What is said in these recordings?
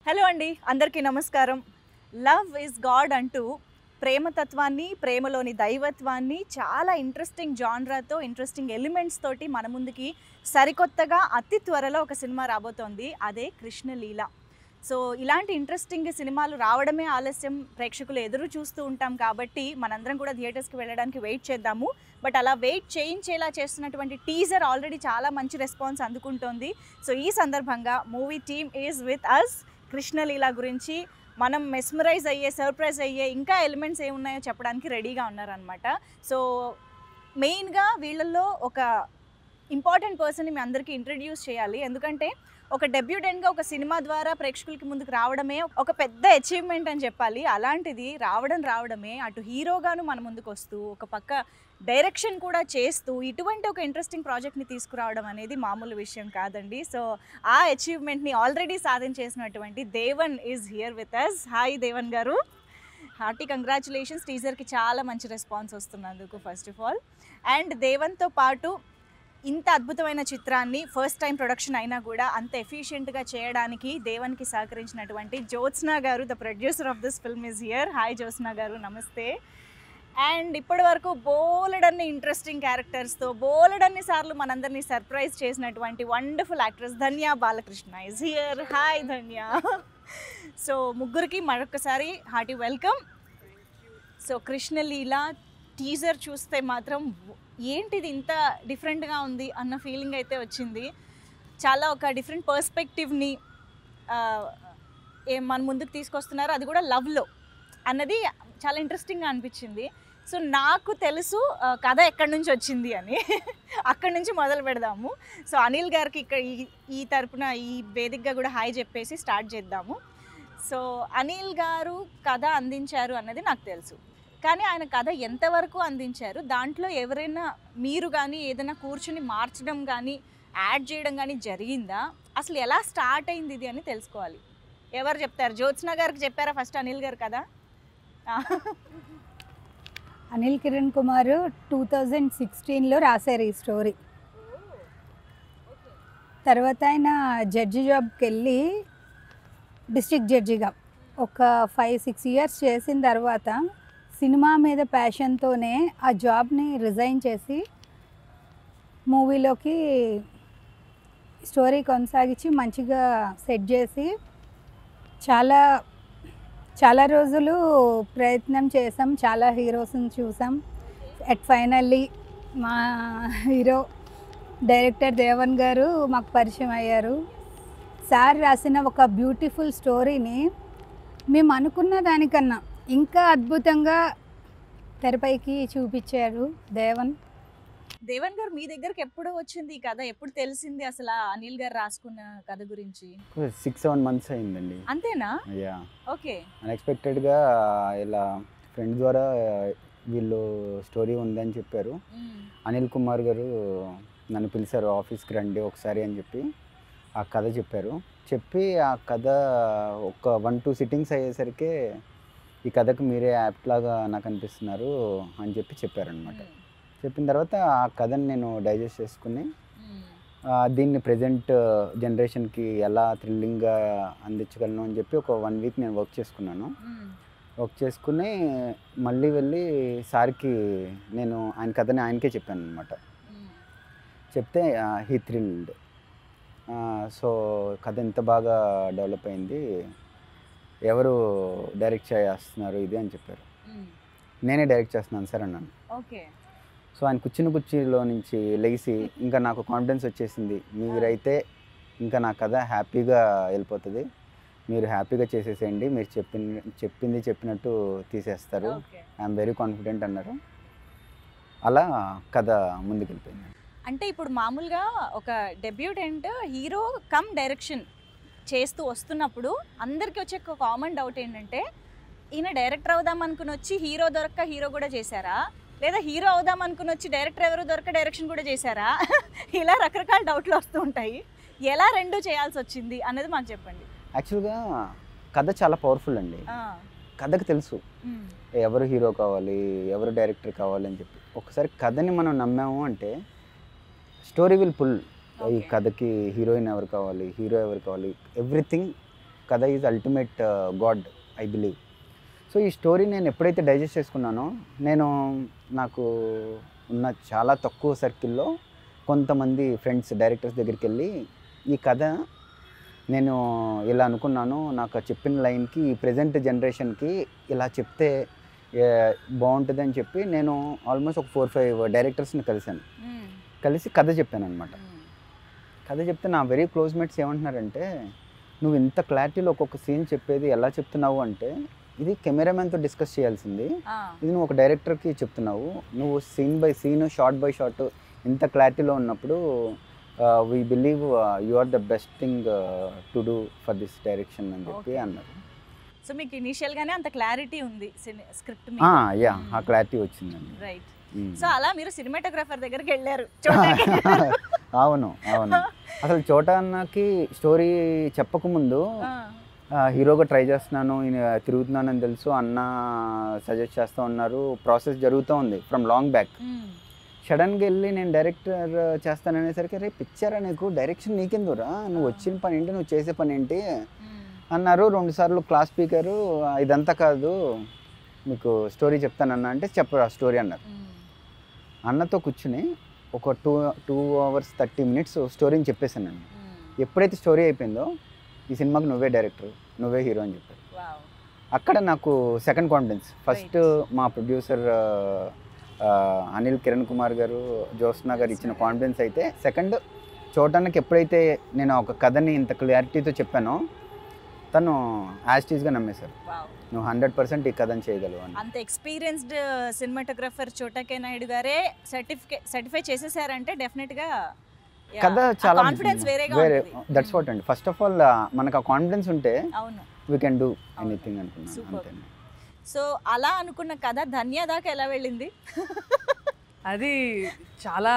Hello అండి, అందరికీ నమస్కారం. లవ్ ఈజ్ గాడ్ అంటూ ప్రేమతత్వాన్ని, ప్రేమలోని దైవత్వాన్ని చాలా ఇంట్రెస్టింగ్ జాన్రాతో, ఇంట్రెస్టింగ్ ఎలిమెంట్స్ తోటి మన ముందుకి సరికొత్తగా అతి త్వరలో ఒక సినిమా రాబోతోంది. అదే కృష్ణలీల. సో ఇలాంటి ఇంట్రెస్టింగ్ సినిమాలు రావడమే ఆలస్యం, ప్రేక్షకులు ఎదురు చూస్తూ ఉంటాం కాబట్టి మనందరం కూడా థియేటర్స్కి వెళ్ళడానికి వెయిట్ చేద్దాము. బట్ అలా వెయిట్ చేయించేలా చేస్తున్నటువంటి టీజర్ ఆల్రెడీ చాలా మంచి రెస్పాన్స్ అందుకుంటోంది. సో ఈ సందర్భంగా movie team is with us. Krishnaleela గురించి మనం మెస్మరైజ్ అయ్యే, సర్ప్రైజ్ అయ్యే ఇంకా ఎలిమెంట్స్ ఏమున్నాయో చెప్పడానికి రెడీగా ఉన్నారనమాట. సో మెయిన్గా వీళ్ళల్లో ఒక ఇంపార్టెంట్ పర్సన్ని మీ అందరికీ ఇంట్రడ్యూస్ చేయాలి. ఎందుకంటే ఒక డెబ్యూటెంట్గా ఒక సినిమా ద్వారా ప్రేక్షకులకి ముందుకు రావడమే ఒక పెద్ద అచీవ్మెంట్ అని చెప్పాలి. అలాంటిది రావడమే అటు హీరోగాను మన ముందుకు వస్తూ, ఒక పక్క డైరెక్షన్ కూడా చేస్తూ ఇటువంటి ఒక ఇంట్రెస్టింగ్ ప్రాజెక్ట్ని తీసుకురావడం అనేది మామూలు విషయం కాదండి. సో ఆ అచీవ్మెంట్ని ఆల్రెడీ సాధించేసినటువంటి Devan is here with us. Hi Devan గారు, హార్టీ కంగ్రాచులేషన్స్. టీజర్కి చాలా మంచి రెస్పాన్స్ వస్తున్నందుకు ఫస్ట్ ఆఫ్ ఆల్. అండ్ దేవన్తో పాటు ఇంత అద్భుతమైన చిత్రాన్ని ఫస్ట్ టైం ప్రొడక్షన్ అయినా కూడా అంత ఎఫిషియెంట్గా చేయడానికి దేవన్కి సహకరించినటువంటి జ్యోత్స్నా గారు, the producer of this film is here. Hi Jyotsna గారు, నమస్తే. అండ్ ఇప్పటి వరకు బోలెడన్ని ఇంట్రెస్టింగ్ క్యారెక్టర్స్తో బోలెడన్ని సార్లు మనందరినీ సర్ప్రైజ్ చేసినటువంటి wonderful actress Dhanya Balakrishna is here. Hi Dhanya. So ముగ్గురికి మరొకసారి hearty welcome. So Krishna Leela teaser చూస్తే మాత్రం ఏంటిది ఇంత డిఫరెంట్గా ఉంది అన్న ఫీలింగ్ అయితే వచ్చింది. చాలా ఒక డిఫరెంట్ పర్స్పెక్టివ్ని మన ముందుకు తీసుకొస్తున్నారు, అది కూడా లవ్లో అన్నది చాలా ఇంట్రెస్టింగ్గా అనిపించింది. సో నాకు తెలుసు కథ ఎక్కడి నుంచి వచ్చింది అని. అక్కడి నుంచి మొదలు పెడదాము. సో అనిల్ గారికి ఇక్కడ ఈ తరపున ఈ వేదికగా కూడా హాయ్ చెప్పేసి స్టార్ట్ చేద్దాము. సో అనిల్ గారు కథ అందించారు అన్నది నాకు తెలుసు, కానీ ఆయన కథ ఎంతవరకు అందించారు, దాంట్లో ఎవరైనా మీరు కానీ ఏదైనా కూర్చుని మార్చడం కానీ యాడ్ చేయడం కానీ జరిగిందా, అసలు ఎలా స్టార్ట్ అయింది ఇది అని తెలుసుకోవాలి. ఎవరు చెప్తారు? జ్యోత్స్నా గారికి చెప్పారా ఫస్ట్ అనిల్ గారు కదా? అనిల్ కిరణ్ కుమార్ 2016లో రాశారు ఈ స్టోరీ. తర్వాత ఆయన జడ్జి జాబ్కి వెళ్ళి డిస్ట్రిక్ట్ జడ్జిగా ఒక 5-6 ఇయర్స్ చేసిన తర్వాత సినిమా మీద ప్యాషన్తోనే ఆ జాబ్ని రిజైన్ చేసి మూవీలోకి స్టోరీ కొనసాగించి మంచిగా సెట్ చేసి చాలా రోజులు ప్రయత్నం చేసాం, చాలా హీరోస్ని చూసాం. ఫైనల్లీ మా హీరో డైరెక్టర్ దేవన్ గారు మాకు పరిచయం అయ్యారు. సార్ రాసిన ఒక బ్యూటిఫుల్ స్టోరీని మేము అనుకున్న దానికన్నా ఇంకా అద్భుతంగా తెరపైకి చూపించారు దేవన్ గారు. మీ దగ్గరికి ఎప్పుడు వచ్చింది ఈ కథ? ఎప్పుడు తెలిసింది అసలు అనిల్ గారు రాసుకున్న కథ గురించి? 6-7 months అయిందండి. అంతేనా? Yeah, okay. అన్ఎక్స్పెక్టెడ్గా ఇలా ఫ్రెండ్ ద్వారా వీళ్ళు స్టోరీ ఉందని చెప్పారు. అనిల్ కుమార్ గారు నన్ను పిలిచారు, ఆఫీస్కి రండి ఒకసారి అని చెప్పి ఆ కథ చెప్పి ఆ కథ ఒక 1-2 సిట్టింగ్స్ అయ్యేసరికి ఈ కథకు మీరే యాప్ట్ లాగా నాకు అనిపిస్తున్నారు అని చెప్పారనమాట. చెప్పిన తర్వాత ఆ కథని నేను డైజెస్ట్ చేసుకుని దీన్ని ప్రజెంట్ జనరేషన్కి ఎలా థ్రిల్లింగ్గా అందించగలను అని చెప్పి ఒక 1 week నేను వర్క్ చేసుకుని మళ్ళీ వెళ్ళి సార్కి నేను ఆయన కథని ఆయనకే చెప్పాను అనమాట. చెప్తే హీ థ్రిల్డ్. సో కథ ఎంత బాగా డెవలప్ అయింది, ఎవరు డైరెక్ట్ చేస్తున్నారు ఇది అని చెప్పారు. నేనే డైరెక్ట్ చేస్తున్నాను సార్ అన్నాను. ఓకే. సో ఆయన కూర్చుని కుర్చీలో నుంచి లెగిసి ఇంకా నాకు కాన్ఫిడెన్స్ వచ్చేసింది, మీరైతే ఇంకా నా కథ హ్యాపీగా వెళ్ళిపోతుంది, మీరు హ్యాపీగా చేసేసేయండి, మీరు చెప్పినట్టు తీసేస్తారు, ఐఎమ్ వెరీ కాన్ఫిడెంట్ అన్నారు. అలా కథ ముందుకు వెళ్ళిపోయింది. అంటే ఇప్పుడు మామూలుగా ఒక డెబ్యూటెంట్ హీరో కమ్ డైరెక్షన్ చేస్తూ వస్తున్నప్పుడు అందరికీ వచ్చే ఒక కామన్ డౌట్ ఏంటంటే, ఈయన డైరెక్టర్ అవుదాం అనుకుని వచ్చి హీరో దొరక్క హీరో కూడా చేశారా, లేదా హీరో అవుదాం అనుకుని వచ్చి డైరెక్టర్ ఎవరు దొరక డైరెక్షన్ కూడా చేశారా? ఇలా రకరకాల డౌట్లు వస్తూ ఉంటాయి. ఎలా రెండు చేయాల్సి వచ్చింది అన్నది మాకు చెప్పండి. యాక్చువల్గా కథ చాలా పవర్ఫుల్ అండి. కథకు తెలుసు ఎవరు హీరో కావాలి, ఎవరు డైరెక్టర్ కావాలి అని చెప్పి. ఒకసారి కథని మనం నమ్మాము అంటే స్టోరీ విల్ పుల్. ఈ కథకి హీరోయిన్ ఎవరు కావాలి, హీరో ఎవరు కావాలి, ఎవ్రీథింగ్ కథ is ultimate God I believe. So ఈ స్టోరీ నేను ఎప్పుడైతే డైజెస్ట్ చేసుకున్నానో, నేను నాకు ఉన్న చాలా తక్కువ సర్కిల్లో కొంతమంది ఫ్రెండ్స్ డైరెక్టర్స్ దగ్గరికి వెళ్ళి ఈ కథ నేను ఇలా అనుకున్నాను, నాకు చెప్పిన లైన్కి ఈ ప్రజెంట్ జనరేషన్కి ఇలా చెప్తే బాగుంటుంది అని చెప్పి నేను ఆల్మోస్ట్ ఒక 4-5 డైరెక్టర్స్ని కలిసి కథ చెప్పాను అనమాట. కథ చెప్తే నా వెరీ క్లోజ్ మేట్స్ ఏమంటున్నారంటే, నువ్వు ఇంత క్లారిటీలో ఒక్కొక్క సీన్ చెప్పేది ఎలా చెప్తున్నావు అంటే, ఇది కెమెరామెన్తో డిస్కస్ చేయాల్సింది, ఇది నువ్వు ఒక డైరెక్టర్కి చెప్తున్నావు, నువ్వు scene by scene shot by shot ఇంత క్లారిటీలో ఉన్నప్పుడు we believe you are the best thing to do for this direction అని చెప్పి అన్నారు. సో మీకు ఇనిషియల్గానే అంత క్లారిటీ ఉంది స్క్రిప్ట్ మీద? యా, ఆ క్లారిటీ వచ్చిందండి. రైట్. సో అలా మీరు సినిమాటోగ్రాఫర్ దగ్గరికి వెళ్ళారు. అవును. అసలు చోటా అన్నకి స్టోరీ చెప్పకముందు హీరోగా ట్రై చేస్తున్నాను, తిరుగుతున్నానని తెలుసు, అన్న సజెస్ట్ చేస్తూ ఉన్నారు, ప్రాసెస్ జరుగుతూ ఉంది ఫ్రమ్ లాంగ్ బ్యాక్. సడన్గా వెళ్ళి నేను డైరెక్టర్ చేస్తాననేసరికి, రే పిక్చరా నీకు, డైరెక్షన్ నీకెందురా, నువ్వు వచ్చిన పని ఏంటి, నువ్వు చేసే పని ఏంటి అన్నారు. 2 సార్లు క్లాస్ స్పీకరు, ఇదంతా కాదు మీకు స్టోరీ చెప్తానన్నా అంటే చెప్పరా స్టోరీ అన్నారు. అన్నతో కూర్చుని ఒక 2 hours 30 minutes స్టోరీని చెప్పేశాను నేను. ఎప్పుడైతే స్టోరీ అయిపోయిందో, ఈ సినిమాకి నువ్వే డైరెక్టర్, నువ్వే హీరో అని చెప్పారు. అక్కడ నాకు సెకండ్ కాన్ఫిడెన్స్. ఫస్ట్ మా ప్రొడ్యూసర్ అనిల్ కిరణ్ కుమార్ గారు, జ్యోత్స్న గారు ఇచ్చిన కాన్ఫిడెన్స్ అయితే, సెకండ్ చోటానికి ఎప్పుడైతే నేను ఒక కథని ఇంత క్లారిటీతో చెప్పానో, తను యాస్టీస్గా నమ్మేశారు, నువ్వు 100% ఈ కథని చేయగలవు అని. అంత ఎక్స్పీరియన్స్డ్ సినిమాటోగ్రఫర్ చోటా కే నాయుడు గారే సర్టిఫై చేసేసారంటే డెఫినెట్గా కథ చాలా కాన్ఫిడెన్స్ వేరే. దట్స్ వాట్ అండి. ఫస్ట్ ఆఫ్ ఆల్ మనకు ఆ కాన్ఫిడెన్స్ ఉంటే వీ కెన్ డూ ఎనీథింగ్ అనుకున్నాను, అంతే. సో అలా అనుకున్న కథ ధన్య దాకా ఎలా వెళ్ళింది? అది చాలా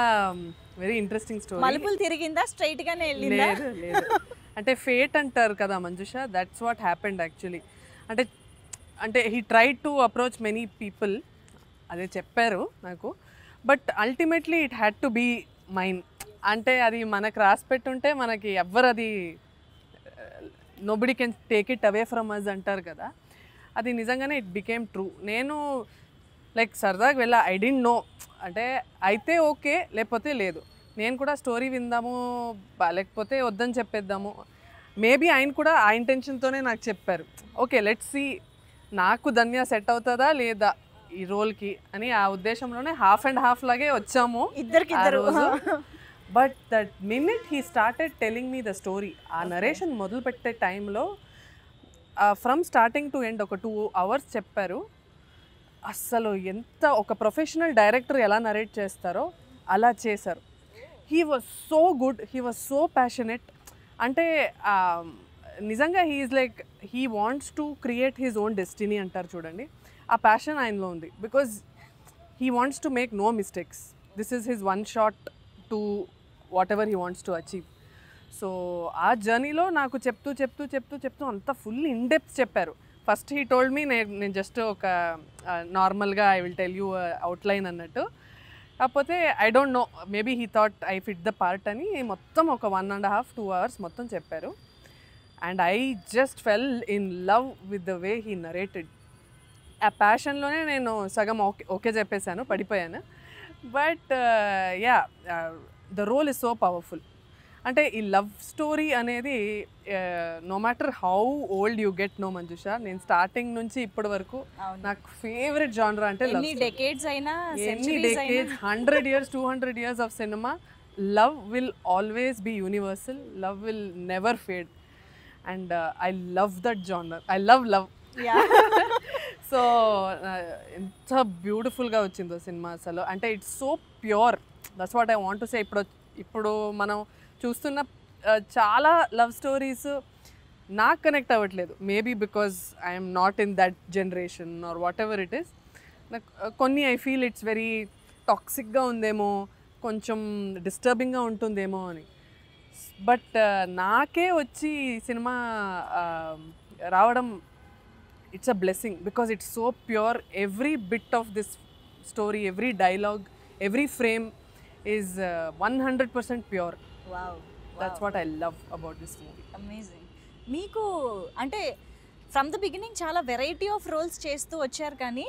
వెరీ ఇంట్రెస్టింగ్ స్టోరీ. మలుపులు తిరిగిందా, స్ట్రైట్ గానే వెళ్ళిందా? లేదు, అంటే ఫేట్ అంటారు కదా Manjusha, that's what happened actually. అంటే he tried to approach many people, అదే చెప్పారు నాకు, but ultimately it had to be mine. అంటే అది మనకు రాసి పెట్టుంటే మనకి ఎవ్వరు అది nobody can take it away from us అంటారు కదా, అది నిజంగానే ఇట్ బికేమ్ ట్రూ. నేను లైక్ సరదాగా వెళ్ళా, ఐ డింట్ నో, అంటే అయితే ఓకే లేకపోతే లేదు. నేను కూడా స్టోరీ విందాము, లేకపోతే వద్దని చెప్పేద్దాము. మేబీ ఆయన కూడా ఆ ఇంటెన్షన్తోనే నాకు చెప్పారు, ఓకే లెట్స్ సీ నాకు ధన్య సెట్ అవుతుందా లేదా ఈ రోల్కి అని, ఆ ఉద్దేశంలోనే 50-50 లాగే వచ్చాము ఇద్దరు. But that minute he started telling me the story, ఆ నరేషన్ మొదలు పెట్టే టైంలో ఫ్రమ్ స్టార్టింగ్ టు ఎండ్ ఒక 2 hours చెప్పారు. అస్సలు ఎంత ఒక ప్రొఫెషనల్ డైరెక్టర్ ఎలా నరేట్ చేస్తారో అలా చేశారు. He was so good, he was so passionate. అంటే నిజంగా he is like he wants to create his own destiny అంటారు చూడండి, ఆ ప్యాషన్ ఆయనలో ఉంది. Because he wants to make no mistakes. This is his one shot to whatever he wants to achieve. So ఆ జర్నీలో నాకు చెప్తూ అంత ఫుల్ ఇన్డెప్త్ చెప్పారు. ఫస్ట్ హీ టోల్డ్ మీ, నేను జస్ట్ ఒక నార్మల్గా I will tell you outline అన్నట్టు. కాకపోతే I don't know, maybe he thought I fit the part అని మొత్తం ఒక 1.5-2 hours మొత్తం చెప్పారు. And I just fell in love with the way he narrated. ఆ ప్యాషన్లోనే నేను సగం ఓకే చెప్పేశాను, పడిపోయాను. But yeah, the role is so powerful. అంటే ఈ లవ్ స్టోరీ అనేది no matter how old you get, no Manjusha, నేను స్టార్టింగ్ నుంచి ఇప్పటి వరకు నాకు ఫేవరెట్ జానర్ అంటే లవ్. ఎన్ని డెకేడ్స్ అయినా, 100 years 200 years of cinema, love will always be universal, love will never fade. And I love that genre, I love. So ఎంత బ్యూటిఫుల్గా వచ్చిందో సినిమా అసలు. అంటే it's so pure, that's what I want to say. ఇప్పుడు మనం చూస్తున్న చాలా love stories నాకు కనెక్ట్ అవ్వట్లేదు, maybe because I'm not in that generation or whatever it is. నాకు కొన్ని ఐ ఫీల్ ఇట్స్ వెరీ టాక్సిక్గా ఉందేమో, కొంచెం డిస్టర్బింగ్గా ఉంటుందేమో అని. బట్ నాకే వచ్చి సినిమా రావడం it's a blessing, because it's so pure. Every bit of this story, every dialogue, every frame is 100% pure. Wow. That's what I love about this movie. Amazing. మీకు అంటే ఫ్రమ్ ద బిగినింగ్ చాలా variety of roles చేస్తూ వచ్చారు, కానీ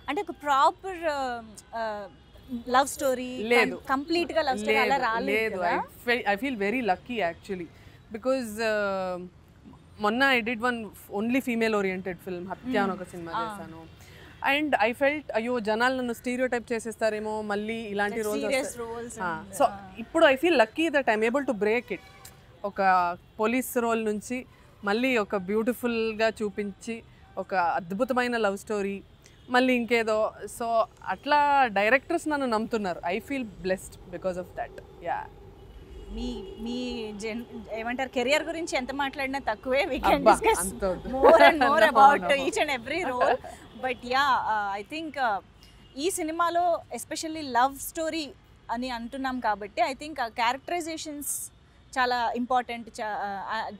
అంటే ఒక proper love story లేదు, complete గా లవ్ స్టోరీ అలా రాలేదు కదా? I feel very lucky actually because మొన్న I did one only female oriented film Hatya అని ఒక సినిమా చేశాను. అండ్ ఐ ఫెల్ట్ అయ్యో జనాలు నన్ను స్టీరియో టైప్ చేసేస్తారేమో మళ్ళీ ఇలాంటి రోల్స్. సో ఇప్పుడు I feel lucky that I'm able to break it. ఒక పోలీస్ రోల్ నుంచి మళ్ళీ ఒక బ్యూటిఫుల్గా చూపించి ఒక అద్భుతమైన లవ్ స్టోరీ మళ్ళీ ఇంకేదో. సో అట్లా డైరెక్టర్స్ నన్ను నమ్ముతున్నారు. I feel blessed because of that. Yeah, మీ మీ ఏమంటారు కెరియర్ గురించి ఎంత మాట్లాడినా తక్కువే. We can discuss more and more about each and every role. But yeah, I think ఈ సినిమాలో ఎస్పెషల్లీ లవ్ స్టోరీ అని అంటున్నాం కాబట్టి ఐ థింక్ క్యారెక్టరైజేషన్స్ చాలా ఇంపార్టెంట్,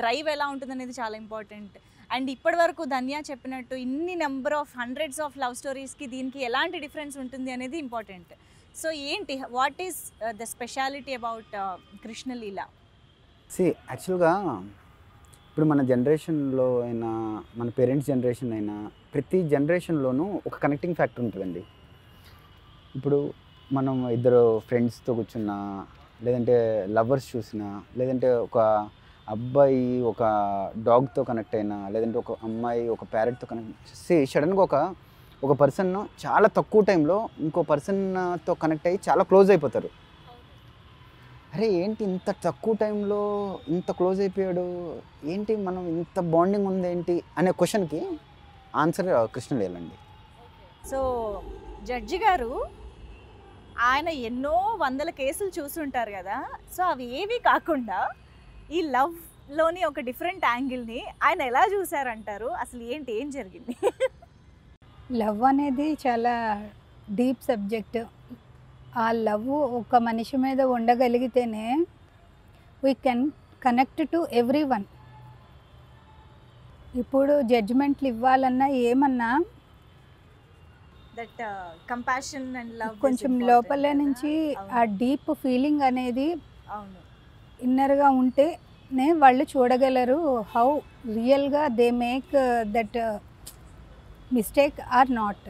డ్రైవ్ ఎలా ఉంటుంది అనేది చాలా ఇంపార్టెంట్. అండ్ ఇప్పటి వరకు ధన్య చెప్పినట్టు ఇన్ని number of hundreds of love స్టోరీస్కి దీనికి ఎలాంటి డిఫరెన్స్ ఉంటుంది అనేది ఇంపార్టెంట్. సో ఏంటి, what is the speciality about Krishna Leela? యాక్చువల్గా ఇప్పుడు మన జనరేషన్లో అయినా మన పేరెంట్స్ జనరేషన్ అయినా ప్రతి జనరేషన్లోనూ ఒక కనెక్టింగ్ ఫ్యాక్టర్ ఉంటుందండి. ఇప్పుడు మనం ఇద్దరు ఫ్రెండ్స్తో కూర్చున్నా, లేదంటే లవర్స్ చూసినా, లేదంటే ఒక అబ్బాయి ఒక డాగ్తో కనెక్ట్ అయినా, లేదంటే ఒక అమ్మాయి ఒక ప్యారెట్తో కనెక్ట్ చేసి సడన్గా ఒక పర్సన్ చాలా తక్కువ టైంలో ఇంకో పర్సన్తో కనెక్ట్ అయ్యి చాలా క్లోజ్ అయిపోతారు. అరే ఏంటి ఇంత తక్కువ టైంలో ఇంత క్లోజ్ అయిపోయాడు, ఏంటి మనం ఇంత బాండింగ్ ఉంది ఏంటి అనే క్వశ్చన్కి ఆన్సర్ కృష్ణలీల అండి. సో జడ్జి గారు ఆయన ఎన్నో వందల కేసులు చూసుంటారు కదా, సో అవి ఏవి కాకుండా ఈ లవ్లోని ఒక డిఫరెంట్ యాంగిల్ని ఆయన ఎలా చూసారంటారు? అసలు ఏంటి, ఏం జరిగింది? లవ్ అనేది చాలా డీప్ సబ్జెక్ట్. ఆ లవ్ ఒక మనిషి మీద ఉండగలిగితేనే we can connect to everyone. ఇప్పుడు జడ్జిమెంట్లు ఇవ్వాలన్నా ఏమన్నా దట్ కంపాషన్ అండ్ లవ్ కొంచెం లోపల నుంచి ఆ డీప్ ఫీలింగ్ అనేది అవును ఇన్నర్గా ఉంటేనే వాళ్ళు చూడగలరు హౌ రియల్గా they make that mistake are not.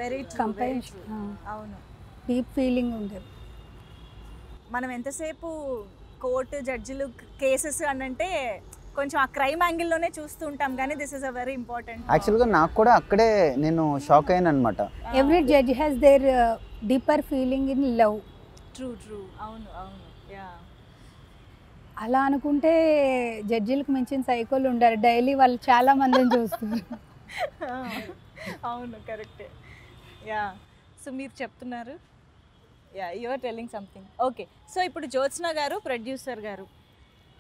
Very compassion అవును, డీప్ ఫీలింగ్ ఉంటుంది. మనం ఎంతసేపు కోర్టు జడ్జిలు కేసెస్ అని అంటే కొంచెం ఆ క్రైమ్ యాంగిల్లోనే చూస్తూ ఉంటాం, కానీ this is a very important. యాక్చువల్గా నాకు కూడా అక్కడే నేను షాక్ అయ్యాను అనమాట. Every judge has their deeper feeling in love. True true, అవును అవును, యా. అలా అనుకుంటే జడ్జిలకు మించిన సైకోలు ఉండరు, డైలీ వాళ్ళు చాలా మందిని చూస్తున్నారు. అవును, కరెక్టే, యా. సో మీరు చెప్తున్నారు, yeah, you are telling something. Okay, so ఇప్పుడు జ్యోత్స్న గారు ప్రొడ్యూసర్ గారు,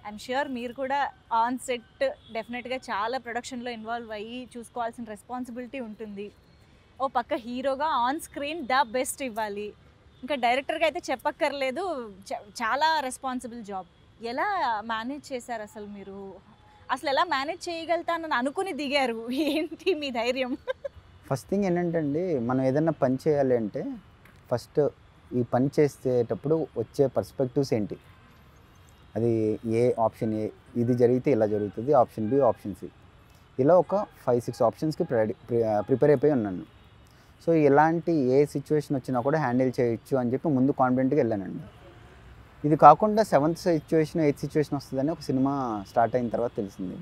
ఐఎమ్ ష్యూర్ మీరు కూడా ఆన్ సెట్ డెఫినెట్గా చాలా ప్రొడక్షన్లో ఇన్వాల్వ్ అయ్యి చూసుకోవాల్సిన రెస్పాన్సిబిలిటీ ఉంటుంది. ఓ పక్క హీరోగా ఆన్ స్క్రీన్ ద బెస్ట్ ఇవ్వాలి, ఇంకా డైరెక్టర్గా అయితే చెప్పక్కర్లేదు, చాలా రెస్పాన్సిబుల్ జాబ్. ఎలా మేనేజ్ చేశారు అసలు మీరు? అసలు ఎలా మేనేజ్ చేయగలుగుతానని అనుకుని దిగారు? ఏంటి మీ ధైర్యం? ఫస్ట్ థింగ్ ఏంటంటే అండి, మనం ఏదైనా పని చేయాలి అంటే ఫస్ట్ ఈ పని చేసేటప్పుడు వచ్చే పర్స్పెక్టివ్స్ ఏంటి, అది ఏ ఆప్షన్ ఏ, ఇది జరిగితే ఇలా జరుగుతుంది, ఆప్షన్ బి, ఆప్షన్ సి, ఇలా ఒక 5-6 ఆప్షన్స్కి ప్రిపేర్ అయిపోయి ఉన్నాను. సో ఎలాంటి ఏ సిచ్యువేషన్ వచ్చినా కూడా హ్యాండిల్ చేయొచ్చు అని చెప్పి ముందు కాన్ఫిడెంట్గా వెళ్ళానండి. ఇది కాకుండా 7th సిచ్యువేషన్ 8th సిచ్యువేషన్ వస్తుందని ఒక సినిమా స్టార్ట్ అయిన తర్వాత తెలిసింది.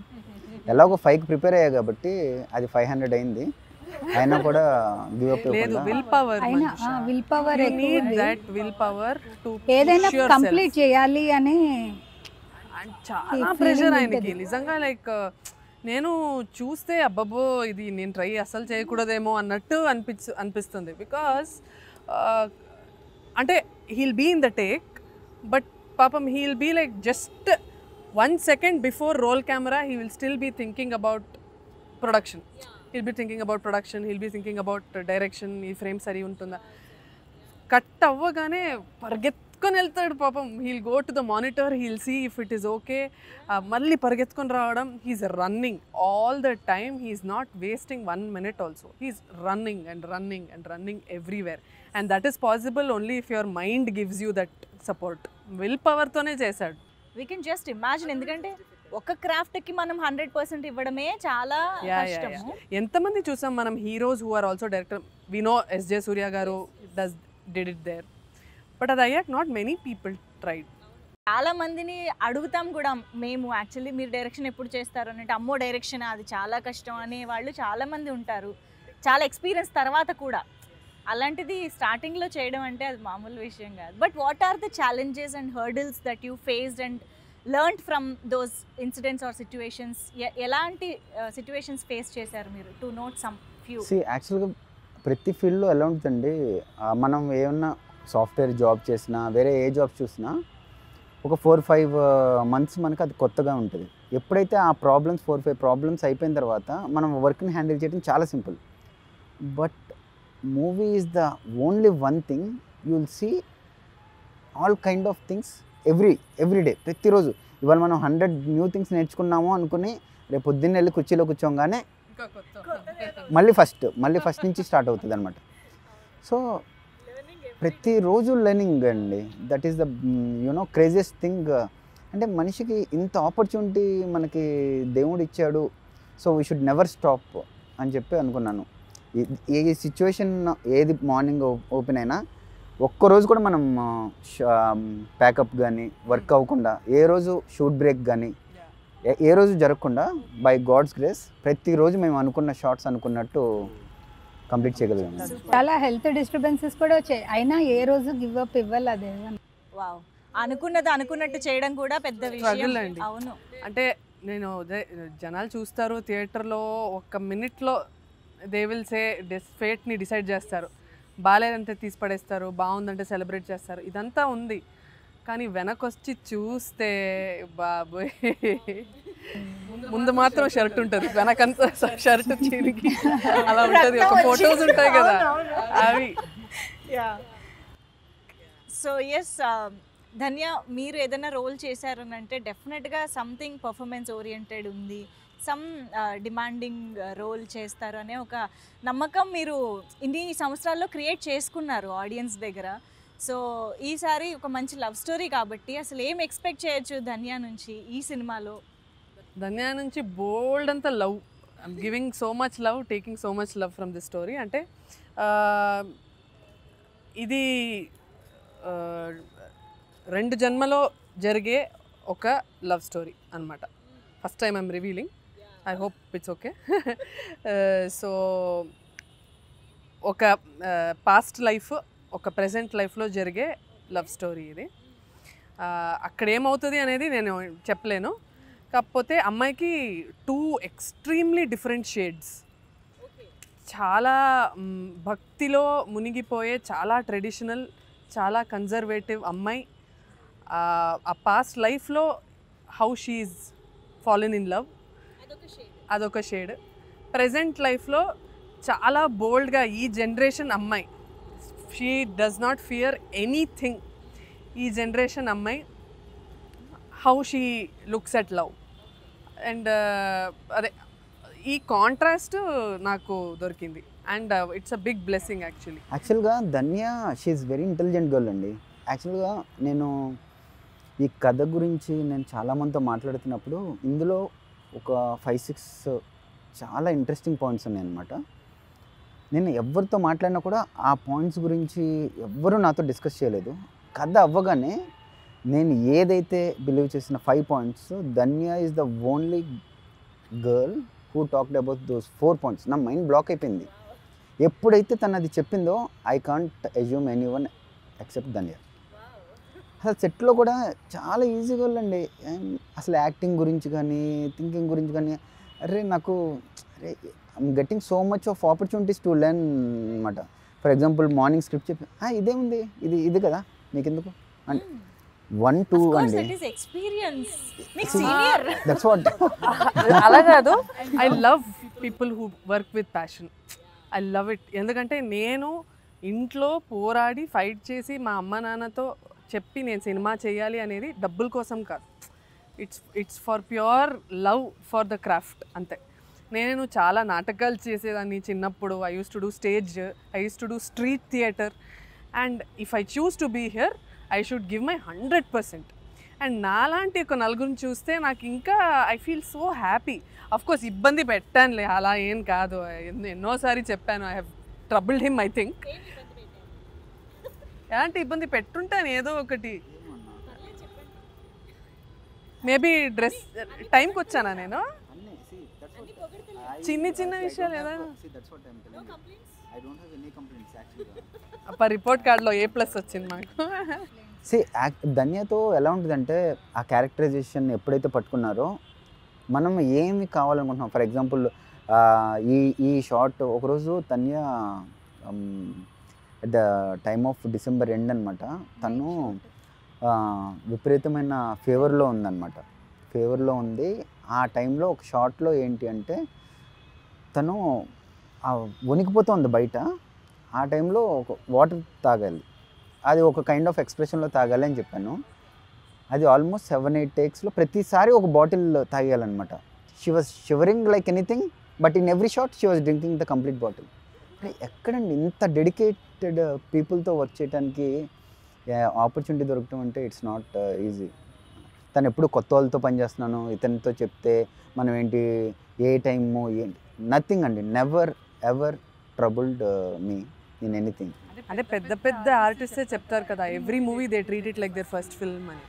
ఎలాగో 5కి ప్రిపేర్ అయ్యా కాబట్టి అది 500 అయింది, అయినా కూడా గివ్ అప్ లేదు. విల్ పవర్, అయినా will power, will power to ఏదైనా కంప్లీట్ చేయాలి అని చాలా ప్రెషర్ ఆయనకి నిజంగా. లైక్ నేను చూస్తే అబ్బబ్బో ఇది నేను ట్రై అస్సలు చేయకూడదేమో అన్నట్టు అనిపిస్తుంది. బికాస్ అంటే he'll be in the take, but పాపం he'll be like just 1 second before roll camera he will still be thinking about production. He'll be thinking about production, he'll be thinking about direction, ఈ frame సరి ఉంటుందా. Cut అవ్వగానే పరిగెత్తుకొని వెళ్తాడు పాపం. He'll go to the monitor, he'll see if it is okay, మళ్ళీ పరిగెత్తుకొని రావడం. He's running all the time, he's not wasting 1 minute also. He's running and running and running everywhere. And that is possible only if your mind gives you that support. Will పవర్తోనే చేశాడు. We can just imagine. ఎందుకంటే ఒక క్రాఫ్ట్కి మనం 100% ఇవ్వడమే చాలా కష్టము. ఎంతమంది చూసాం మనం heroes who are also director. We know SJ Surya గారు డిడ్ ఇట్ దేర్, బట్ అది అయ్యాక నాట్ మెనీ పీపుల్ ట్రైడ్. చాలా మందిని అడుగుతాం కూడా మేము, యాక్చువల్లీ మీరు డైరెక్షన్ ఎప్పుడు చేస్తారు అంటే, అమ్మో డైరెక్షన్ అది చాలా కష్టం అనే వాళ్ళు చాలా మంది ఉంటారు, చాలా ఎక్స్పీరియన్స్ తర్వాత కూడా. అలాంటిది స్టార్టింగ్లో చేయడం అంటే అది మామూలు విషయం కాదు. But what are the challenges and hurdles that you faced and learned from those incidents or situations? ఎలాంటి సిచ్యువేషన్స్ ఫేస్ చేశారు మీరు? To note some few. యాక్చువల్గా ప్రతి ఫీల్డ్లో ఎలా ఉంటుందండి, మనం ఏమన్నా సాఫ్ట్వేర్ జాబ్ చేసినా వేరే ఏ జాబ్ చూసినా ఒక 4-5 months మనకు అది కొత్తగా ఉంటుంది. ఎప్పుడైతే ఆ 4-5 ప్రాబ్లమ్స్ అయిపోయిన తర్వాత మనం వర్క్ని హ్యాండిల్ చేయడం చాలా simple. But movie is the only one thing you will see all kind of things every day. ప్రతిరోజు ఇవాళ మనం 100 న్యూ థింగ్స్ నేర్చుకున్నాము అనుకుని రేపు పొద్దున్న వెళ్ళి కుర్చీలో కూర్చోగానే మళ్ళీ ఫస్ట్ నుంచి స్టార్ట్ అవుతుంది అనమాట. సో ప్రతిరోజు లెర్నింగ్ అండి. That is the craziest thing. అంటే మనిషికి ఇంత ఆపర్చునిటీ మనకి దేవుడు ఇచ్చాడు, so we should never stop అని చెప్పి అనుకున్నాను. ఏ సిచ్యువేషన్ ఏది మార్నింగ్ ఓపెన్ అయినా ఒక్కరోజు కూడా మనం ప్యాకప్ కానీ వర్క్ అవ్వకుండా, ఏ రోజు షూట్ బ్రేక్ కానీ ఏ రోజు జరగకుండా బై గాడ్స్ గ్రేస్ ప్రతిరోజు మేము అనుకున్న షార్ట్స్ అనుకున్నట్టు కంప్లీట్ చేయగలిగాము. చాలా హెల్త్ డిస్టర్బెన్సెస్ కూడా వచ్చాయి, అయినా ఏ రోజు గివ్ అప్ ఇవ్వాలి. అదే వావ్, అనుకున్నది అనుకున్నట్టు చేయడం కూడా పెద్ద విషయం. అవును, అంటే నేను జనాలు చూస్తారు థియేటర్లో, ఒక్క మినిట్లో దే విల్ సే ఫేట్ని డిసైడ్ చేస్తారు. బాగాలేదంటే తీసి పడేస్తారు, బాగుందంటే సెలబ్రేట్ చేస్తారు, ఇదంతా ఉంది. కానీ వెనకొచ్చి చూస్తే బాబోయ్, ముందు మాత్రం షర్ట్ ఉంటుంది, వెనకంతా షర్ట్ చీలికి అలా ఉంటుంది. ఒక ఫొటోస్ ఉంటాయి కదా అవి. సో ఎస్ ధన్య, మీరు ఏదైనా రోల్ చేశారని అంటే డెఫినెట్గా సంథింగ్ పర్ఫార్మెన్స్ ఓరియంటెడ్ ఉంది, సమ్ డిమాండింగ్ రోల్ చేస్తారు అనే ఒక నమ్మకం మీరు ఇన్ని సంవత్సరాల్లో క్రియేట్ చేసుకున్నారు ఆడియన్స్ దగ్గర. సో ఈసారి ఒక మంచి లవ్ స్టోరీ కాబట్టి అసలు ఏం ఎక్స్పెక్ట్ చేయొచ్చు ధన్య నుంచి ఈ సినిమాలో? ధన్య నుంచి బోల్డ్ అంత love, I'm giving so much love, taking so much love from the story. అంటే ఇది 2 జన్మలో జరిగే ఒక లవ్ స్టోరీ అనమాట. First time I'm revealing, I hope it's okay. So ఒక పాస్ట్ లైఫ్, ఒక ప్రెజెంట్ లైఫ్లో జరిగే లవ్ స్టోరీ ఇది. అక్కడ ఏమవుతుంది అనేది నేను చెప్పలేను. కాకపోతే అమ్మాయికి 2 ఎక్స్ట్రీమ్లీ డిఫరెంట్ షేడ్స్, చాలా భక్తిలో మునిగిపోయే, చాలా ట్రెడిషనల్, చాలా కన్జర్వేటివ్ అమ్మాయి. ఆ పాస్ట్ లైఫ్లో how she's fallen in love, అదొక షేడ్. ప్రజెంట్ లైఫ్లో చాలా బోల్డ్గా ఈ జనరేషన్ అమ్మాయి, she does not fear anything. ఈ జనరేషన్ అమ్మాయి how she looks at love. And అదే ఈ కాంట్రాస్ట్ నాకు దొరికింది. And it's a big blessing యాక్చువల్గా. Dhanya she is very intelligent girl అండి. యాక్చువల్గా నేను ఈ కథ గురించి నేను చాలామందితో మాట్లాడుతున్నప్పుడు ఇందులో ఒక 5-6 చాలా ఇంట్రెస్టింగ్ పాయింట్స్ ఉన్నాయి అన్నమాట. నేను ఎవరితో మాట్లాడినా కూడా ఆ పాయింట్స్ గురించి ఎవ్వరూ నాతో డిస్కస్ చేయలేదు. కథ అవ్వగానే నేను ఏదైతే బిలీవ్ చేసిన 5 points, Dhanya is the only girl who talked about those 4 points. నా మైండ్ బ్లాక్ అయిపోయింది ఎప్పుడైతే తను అది చెప్పిందో. I can't assume anyone except Dhanya. అసలు సెట్లో కూడా చాలా ఈజీగా వెళ్ళండి. అసలు యాక్టింగ్ గురించి కానీ, థింకింగ్ గురించి కానీ, నాకు I'm getting so much of opportunities to learn అనమాట. ఫర్ ఎగ్జాంపుల్ మార్నింగ్ స్క్రిప్ట్ చెప్పి ఇదేముంది, ఇది కదా మీకు ఎందుకు అంటే 1-2 అండి. That's what. అలా కాదు, I love people who work with passion. I love it. ఎందుకంటే నేను ఇంట్లో పోరాడి ఫైట్ చేసి మా అమ్మ నాన్నతో చెప్పి నేను సినిమా చేయాలి అనేది డబ్బుల కోసం కాదు. It's for pure love for the craft అంతే. నేను చాలా నాటకాలు చేసేదాన్ని చిన్నప్పుడు. I use to do stage, I use to do street theatre. And if I choose to be here, I should give my 100%. And నాలాంటి ఒక నలుగురిని చూస్తే నాకు ఇంకా I feel so happy. Course ఇబ్బంది పెట్టానులే, అలా ఏం కాదు, ఎన్నోసారి చెప్పాను. I have troubled him I think. ఎలాంటి ఇబ్బంది పెట్టుంటాను ఏదో ఒకటి. మేబీ డ్రెస్ టైంకి వచ్చానా నేను? చిన్న విషయాలు ఏదైనా రిపోర్ట్ కార్డులో A+ వచ్చింది మాకు. ధన్యతో ఎలా ఉంటుందంటే ఆ క్యారెక్టరైజేషన్ ఎప్పుడైతే పట్టుకున్నారో మనం ఏమి కావాలనుకుంటున్నాం. ఫర్ ఎగ్జాంపుల్ ఈ షార్ట్ ఒకరోజు Dhanya at the time of December end అనమాట, తను విపరీతమైన ఫీవర్లో ఉందన్నమాట. ఫీవర్లో ఉంది. ఆ టైంలో ఒక షార్ట్లో ఏంటి అంటే తను వణికిపోతుంది బయట. ఆ టైంలో ఒక వాటర్ తాగాలి, అది ఒక కైండ్ ఆఫ్ ఎక్స్ప్రెషన్లో తాగాలి అని చెప్పాను. అది ఆల్మోస్ట్ 7-8 టేక్స్లో ప్రతిసారి ఒక బాటిల్ తాగేయాలన్నమాట. She was shivering like anything, but in every shot she was drinking the complete bottle. ఎక్కడండి ఇంత డెడికేటెడ్ పీపుల్తో వర్క్ చేయడానికి ఆపర్చునిటీ దొరకటం అంటే ఇట్స్ నాట్ ఈజీ. తను ఎప్పుడు కొత్త వాళ్ళతో పనిచేస్తున్నాను, ఇతనితో చెప్తే మనం ఏంటి ఏ టైము ఏంటి, నథింగ్ అండి. Never ever troubled me in anything. అంటే పెద్ద పెద్ద ఆర్టిస్టే చెప్తారు కదా, every movie they treat it like their first film అని.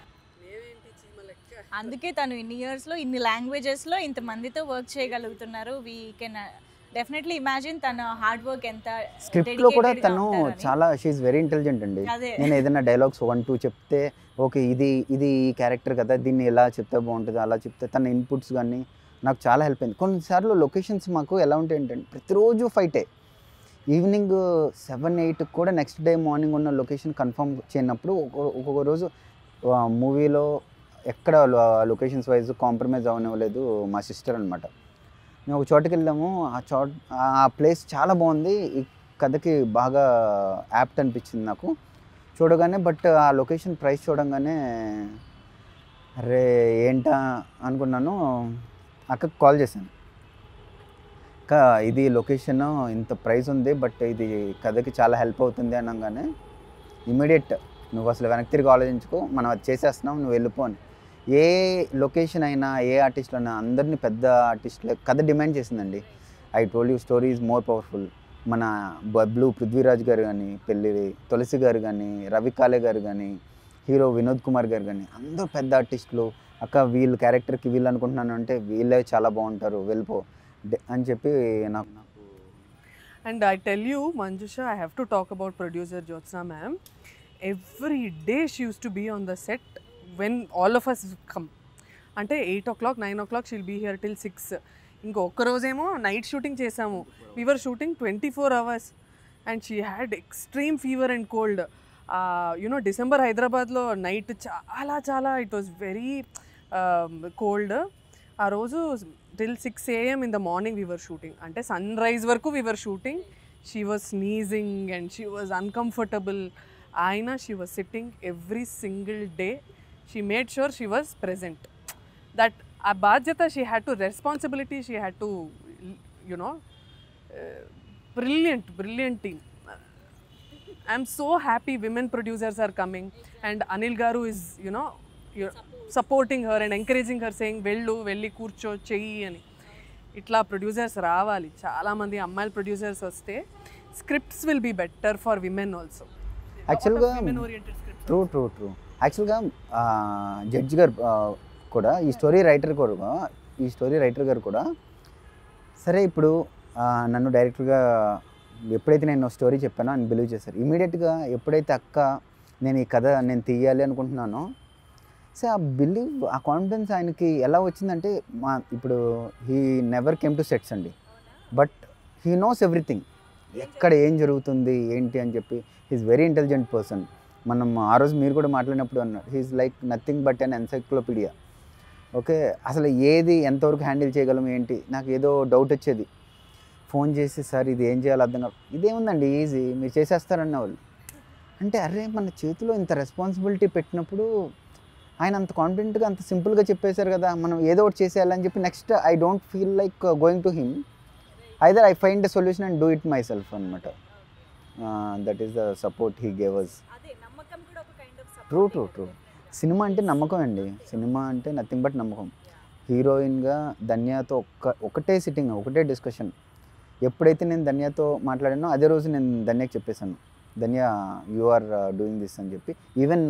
అందుకే తను ఇన్ని ఇయర్స్లో ఇన్ని లాంగ్వేజెస్లో ఇంతమందితో వర్క్ చేయగలుగుతున్నారు. వీ కెన్ డెఫినెట్లీ ఇమాజిన్ తన హార్డ్ వర్క్ ఎంత. స్క్రిప్ట్లో కూడా తను చాలా షీఈస్ వెరీ ఇంటెలిజెంట్ అండి. నేను ఏదైనా డైలాగ్స్ 1-2 చెప్తే ఓకే ఇది ఈ క్యారెక్టర్ కదా, దీన్ని ఎలా చెప్తే బాగుంటుంది అలా చెప్తే తన ఇన్పుట్స్ కానీ నాకు చాలా హెల్ప్ అయింది. కొన్నిసార్లు లొకేషన్స్ మాకు ఎలా ఉంటాయి ఏంటంటే ప్రతిరోజు ఫైటే. ఈవినింగ్ 7-8 కూడా నెక్స్ట్ డే మార్నింగ్ ఉన్న లొకేషన్ కన్ఫర్మ్ చేయనప్పుడు ఒక్కొక్క రోజు మూవీలో ఎక్కడ లొకేషన్స్ వైజ్ కాంప్రమైజ్ అవనివ్వలేదు మా సిస్టర్ అనమాట. మేము ఒక చోటుకి వెళ్ళాము, ఆ ప్లేస్ చాలా బాగుంది, ఈ కథకి బాగా యాప్ట్ అనిపించింది నాకు చూడగానే. బట్ ఆ లొకేషన్ ప్రైస్ చూడంగానే అరే ఏంటా అనుకున్నాను. అక్కకి కాల్ చేశాను, అక్క ఇది లొకేషన్ ఇంత ప్రైస్ ఉంది, బట్ ఇది కథకి చాలా హెల్ప్ అవుతుంది అనగానే ఇమీడియట్ నువ్వు అసలు వెనక్కి తిరిగి ఆలోచించుకో, మనం అది చేసేస్తున్నాం, నువ్వు వెళ్ళిపో అని. ఏ లొకేషన్ అయినా ఏ ఆర్టిస్టులు అయినా అందరినీ పెద్ద ఆర్టిస్టులే కథ డిమాండ్ చేసిందండి. I told you story is more powerful. మన బబ్లు పృథ్వీరాజ్ గారు కానీ, పెళ్ళి తులసి గారు కానీ, రవి కాలే గారు కానీ, హీరో వినోద్ కుమార్ గారు కానీ అందరూ పెద్ద ఆర్టిస్టులు. అక్క వీళ్ళు క్యారెక్టర్కి వీళ్ళు అనుకుంటున్నాను అంటే వీళ్ళే చాలా బాగుంటారు, వెళ్ళిపో అని చెప్పి నాకు. And I tell you Manjusha, I have to talk about producer Jyotsna ma'am. Every day she use to be on the set when all of us come. అంటే 8 o'clock 9 o'clock she'll be here till 6. ఇంకొక రోజేమో night shooting చేసాము. We were shooting 24 hours and she had extreme fever and cold. You know December హైదరాబాద్లో night చాలా it was very cold. ఆ రోజు till 6 AM in the morning we were shooting. అంటే sun rise వరకు we were shooting. She was sneezing and she was uncomfortable. Aina, she was sitting every single day. She made sure she was present. That a badyata she had to, responsibility she had to, you know, brilliant team. I'm so happy women producers are coming and Anil Garu is, you know, supporting her and encouraging her, saying వెళ్ళి కూర్చో చెయ్యి అని. ఇట్లా producers రావాలి, చాలామంది అమ్మాయిల producers వస్తే scripts will be better for women also. యాక్చువల్గా ట్రూ యాక్చువల్గా జడ్జి గారు కూడా ఈ స్టోరీ రైటర్ గారు కూడా సరే ఇప్పుడు నన్ను డైరెక్టర్గా ఎప్పుడైతే నేను స్టోరీ చెప్పానో అని బిలీవ్ చేశారు. ఇమీడియట్గా ఎప్పుడైతే అక్క నేను ఈ కథ నేను తీయాలి అనుకుంటున్నానో సో ఆ బిలీవ్, ఆ కాన్ఫిడెన్స్ ఆయనకి ఎలా వచ్చిందంటే ఇప్పుడు he never came to sets అండి, బట్ హీ నోస్ ఎవ్రీథింగ్, ఎక్కడ ఏం జరుగుతుంది ఏంటి అని చెప్పి. He's very intelligent person. మనం ఆ రోజు మీరు కూడా మాట్లాడినప్పుడు అన్నారు he's like nothing but an encyclopedia. Okay, అసలు ఏది ఎంతవరకు హ్యాండిల్ చేయగలం ఏంటి, నాకు ఏదో డౌట్ వచ్చేది, ఫోన్ చేసి సార్ ఇది ఏం చేయాలో అర్థం కాదు, ఇదేముందండి ఈజీ మీరు చేసేస్తారన్న వాళ్ళు. అంటే అరే మన చేతిలో ఇంత రెస్పాన్సిబిలిటీ పెట్టినప్పుడు ఆయన అంత కాన్ఫిడెంట్గా అంత సింపుల్గా చెప్పేశారు కదా, మనం ఏదో ఒకటి చేసేయాలని చెప్పి next I don't feel like going to him, either I find a solution and do it myself అనమాట. That is the support he gave us. True cinema అంటే నమ్మకం అండి. సినిమా అంటే నథింగ్ బట్ నమ్మకం. హీరోయిన్‌గా ధన్యతో ఒకటే సిట్టింగ్, ఒకటే discussion. ఎప్పుడైతే నేను ధన్యతో మాట్లాడానో అదే రోజు నేను ధన్యకి చెప్పేసాను. Dhanya you are doing this అని చెప్పి. Even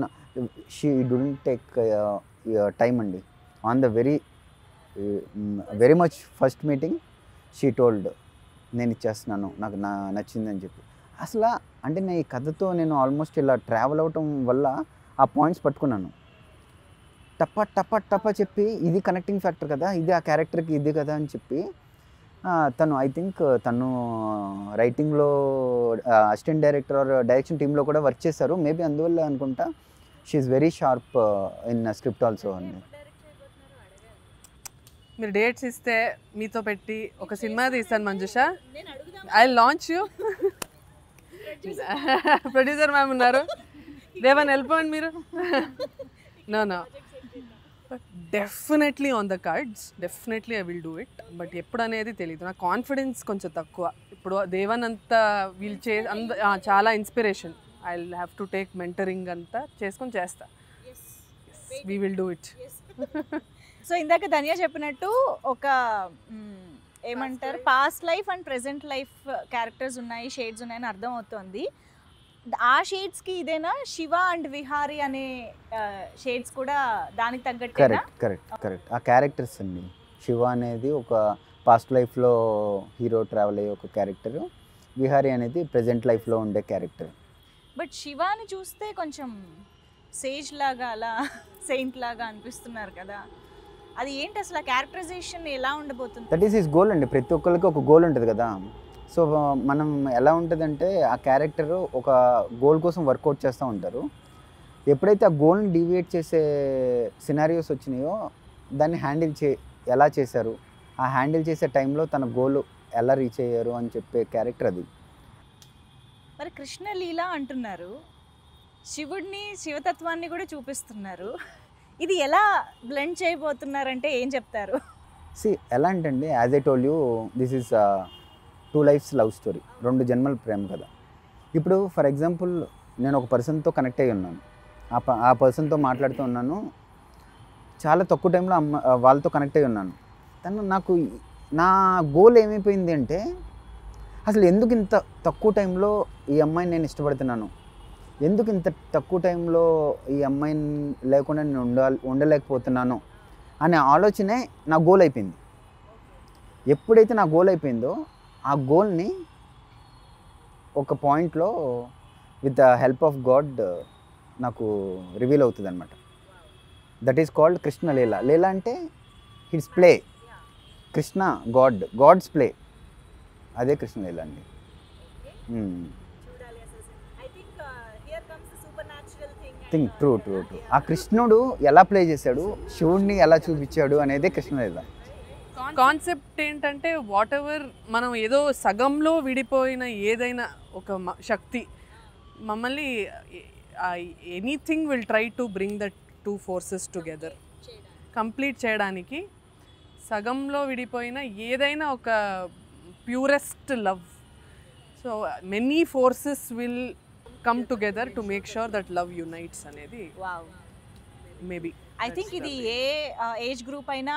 she don't take time అండి. On the very much first meeting she told నేను ఇచ్చేస్తున్నాను, నాకు నచ్చిందని చెప్పి. అసలు అంటే నేను ఈ కథతో నేను ఆల్మోస్ట్ ఇలా ట్రావెల్ అవటం వల్ల ఆ పాయింట్స్ పట్టుకున్నాను. టప్ప చెప్పి ఇది కనెక్టింగ్ ఫ్యాక్టర్ కదా, ఇది ఆ క్యారెక్టర్కి ఇది కదా అని చెప్పి తను ఐ థింక్ తను రైటింగ్లో అసిస్టెంట్ డైరెక్టర్ ఆర్ డైరెక్షన్ టీంలో కూడా వర్క్ చేశారు. మేబీ అందువల్ల అనుకుంటా she's very sharp in script also అండి. మీరు డేట్స్ ఇస్తే మీతో పెట్టి ఒక సినిమా తీస్తాను Manjusha. I launch you. Producer ma'am ఉన్నారు, దేవన్ వెళ్ళిపోండి మీరు. No definitely on the cards, definitely I will do it. But ఎప్పుడు అనేది తెలియదు, నా కాన్ఫిడెన్స్ కొంచెం తక్కువ. ఇప్పుడు దేవన్ అంతా వీళ్ళు చాలా inspiration. I have to take mentoring అంతా చేసుకొని చేస్తా. We will do it. So ఇందాక ధన్య చెప్పినట్టు ఒక ఏమంటారు past life and present life characters ఉన్నాయి, షేడ్స్ ఉన్నాయని అర్థం అవుతుంది. ఆ షేడ్స్కి ఇదేనా శివ అండ్ విహారీ అనే షేడ్స్ కూడా దానికి తగ్గట్టు? కరెక్ట్ ఆ క్యారెక్టర్స్ అండి. శివ అనేది ఒక పాస్ట్ లైఫ్లో హీరో ట్రావెల్ అయ్యే ఒక క్యారెక్టర్, విహారీ అనేది ప్రెజెంట్ లైఫ్లో ఉండే క్యారెక్టర్. బట్ శివాని చూస్తే కొంచెం సేజ్ లాగా అలా సెయింట్ లాగా అనిపిస్తున్నారు కదా, అది ఏంటి అసలు? ఆ క్యారెక్టరైజేషన్ ఎలా ఉండబోతుంది? దట్ ఈస్ హిస్ గోల్ అండి. ప్రతి ఒక్కరికి ఒక గోల్ ఉంటుంది కదా. సో మనం ఎలా ఉంటుందంటే ఆ క్యారెక్టర్ ఒక గోల్ కోసం వర్కౌట్ చేస్తూ ఉంటారు. ఎప్పుడైతే ఆ గోల్ని డీవియేట్ చేసే సినారియోస్ వచ్చినాయో దాన్ని ఎలా చేశారు, ఆ హ్యాండిల్ చేసే టైంలో తన గోల్ ఎలా రీచ్ అయ్యారు అని చెప్పే క్యారెక్టర్ అది. మరి కృష్ణలీల అంటున్నారు, శివుడిని శివతత్వాన్ని కూడా చూపిస్తున్నారు. ఇది ఎలా బ్లెండ్ చేయబోతున్నారంటే ఏం చెప్తారు? ఎలా అంటే అండి, as I told you, this is 2 lifes love story, 2 జన్మల ప్రేమ కదా. ఇప్పుడు ఫర్ ఎగ్జాంపుల్ నేను ఒక పర్సన్తో కనెక్ట్ అయ్యి ఉన్నాను, ఆ పర్సన్తో మాట్లాడుతూ ఉన్నాను, చాలా తక్కువ టైంలో వాళ్ళతో కనెక్ట్ అయ్యి ఉన్నాను. నా గోల్ ఏమైపోయింది అంటే, అసలు ఎందుకు ఇంత తక్కువ టైంలో ఈ అమ్మాయిని నేను ఇష్టపడుతున్నాను, ఎందుకు ఇంత తక్కువ టైంలో ఈ అమ్మాయిని లేకుండా నేను ఉండలేకపోతున్నాను అనే ఆలోచనే నా గోల్ అయిపోయింది. ఎప్పుడైతే నా గోల్ అయిపోయిందో ఆ గోల్ని ఒక పాయింట్లో with the help of God నాకు రివీల్ అవుతుంది అనమాట. That is called Krishna Leela. లీల అంటే his play, Krishna God's play, అదే కృష్ణ లీల అండి. Think true. ఆ కృష్ణుడు ఎలా ప్లే చేశాడు, శివుడిని ఎలా చూపించాడు అనేది కృష్ణలీల. కాన్సెప్ట్ ఏంటంటే వాట్ ఎవర్ మనం ఏదో సగంలో విడిపోయిన ఏదైనా ఒక శక్తి మమ్మల్ని anything will try to bring the 2 forces together, complete చేయడానికి. సగంలో విడిపోయిన ఏదైనా ఒక purest love. So many forces will come together to make sure that love unites అనేది. వావ్, మేబీ ఐ థింక్ ఇది ఏ ఏజ్ గ్రూప్ అయినా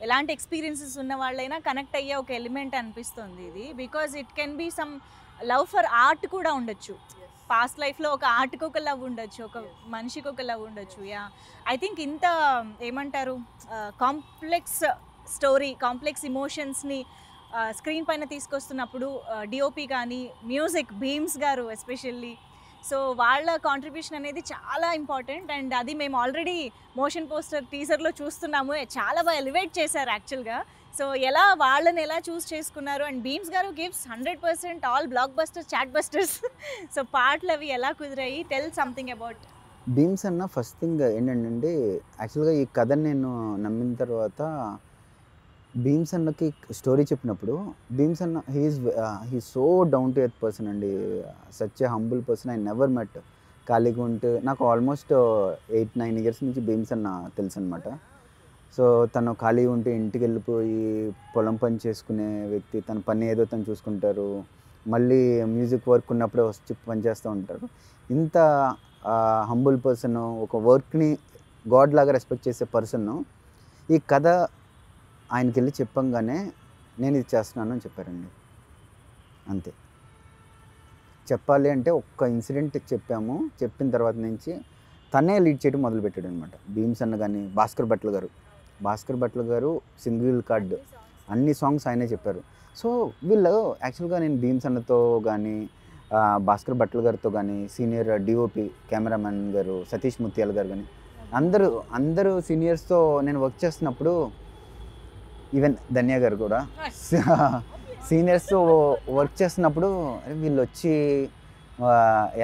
ఎలాంటి ఎక్స్పీరియన్సెస్ ఉన్న వాళ్ళైనా కనెక్ట్ అయ్యే ఒక ఎలిమెంట్ అనిపిస్తుంది ఇది. Because it can be some love for art కూడా ఉండొచ్చు. పాస్ట్ లైఫ్లో ఒక ఆర్ట్కి ఒక లవ్ ఉండొచ్చు, ఒక మనిషికి ఒక లవ్ ఉండొచ్చు. ఐ థింక్ ఇంత ఏమంటారు కాంప్లెక్స్ స్టోరీ, కాంప్లెక్స్ ఇమోషన్స్ని స్క్రీన్ పైన తీసుకొస్తున్నప్పుడు డిఓపి కానీ మ్యూజిక్ భీమ్స్ గారు ఎస్పెషల్లీ, సో వాళ్ళ కాంట్రిబ్యూషన్ అనేది చాలా ఇంపార్టెంట్. అండ్ అది మేము ఆల్రెడీ మోషన్ పోస్టర్ టీజర్లో చూస్తున్నాము, చాలా బాగా ఎలివేట్ చేశారు యాక్చువల్గా. సో వాళ్ళని ఎలా చూస్ చేసుకున్నారు? అండ్ భీమ్స్ గారు gives 100% all blockbusters, chartbusters. So పాటలు అవి ఎలా కుదిరాయి? టెల్ సంథింగ్ అబౌట్ భీమ్స్ అన్న. ఫస్ట్ థింగ్ ఏంటంటే యాక్చువల్గా ఈ కథని నేను నమ్మిన తర్వాత భీమ్స్ అన్నకి స్టోరీ చెప్పినప్పుడు, భీమ్స్ అన్న he so down to earth person అండి, such a humble person. I never met. ఖాళీగా ఉంటే నాకు ఆల్మోస్ట్ 8-9 ఇయర్స్ నుంచి భీమ్స్ అన్న తెలుసు అనమాట. సో తను ఖాళీగా ఉంటే ఇంటికి వెళ్ళిపోయి పొలం పని చేసుకునే వ్యక్తి, తన పని ఏదో తను చూసుకుంటారు, మళ్ళీ మ్యూజిక్ వర్క్ ఉన్నప్పుడే వచ్చి పని చేస్తూ ఉంటారు. ఇంత హంబుల్ పర్సన్ ఒక వర్క్ని గాడ్ లాగా రెస్పెక్ట్ చేసే పర్సన్ ఈ కథ ఆయనకి వెళ్ళి చెప్పంగానే నేను ఇది చేస్తున్నాను అని చెప్పారండి. అంతే. చెప్పాలి అంటే ఒక్క ఇన్సిడెంట్ చెప్పాము, చెప్పిన తర్వాత నుంచి తనే లీడ్ చేయడం మొదలుపెట్టాడు అనమాట. భీమ్స్ అన్న కానీ భాస్కర్ భట్ల గారు సింగిల్ కార్డ్ అన్ని సాంగ్స్ ఆయనే చెప్పారు. సో వీళ్ళు యాక్చువల్గా నేను భీమ్స్ అన్నతో కానీ భాస్కర్ భట్ల గారితో కానీ సీనియర్ డిఓపి కెమెరామెన్ గారు సతీష్ ముత్యాల గారు కానీ అందరూ సీనియర్స్తో నేను వర్క్ చేస్తున్నప్పుడు ఈవెన్ ధన్య గారు కూడా సీనియర్స్తో వర్క్ చేస్తున్నప్పుడు వీళ్ళు వచ్చి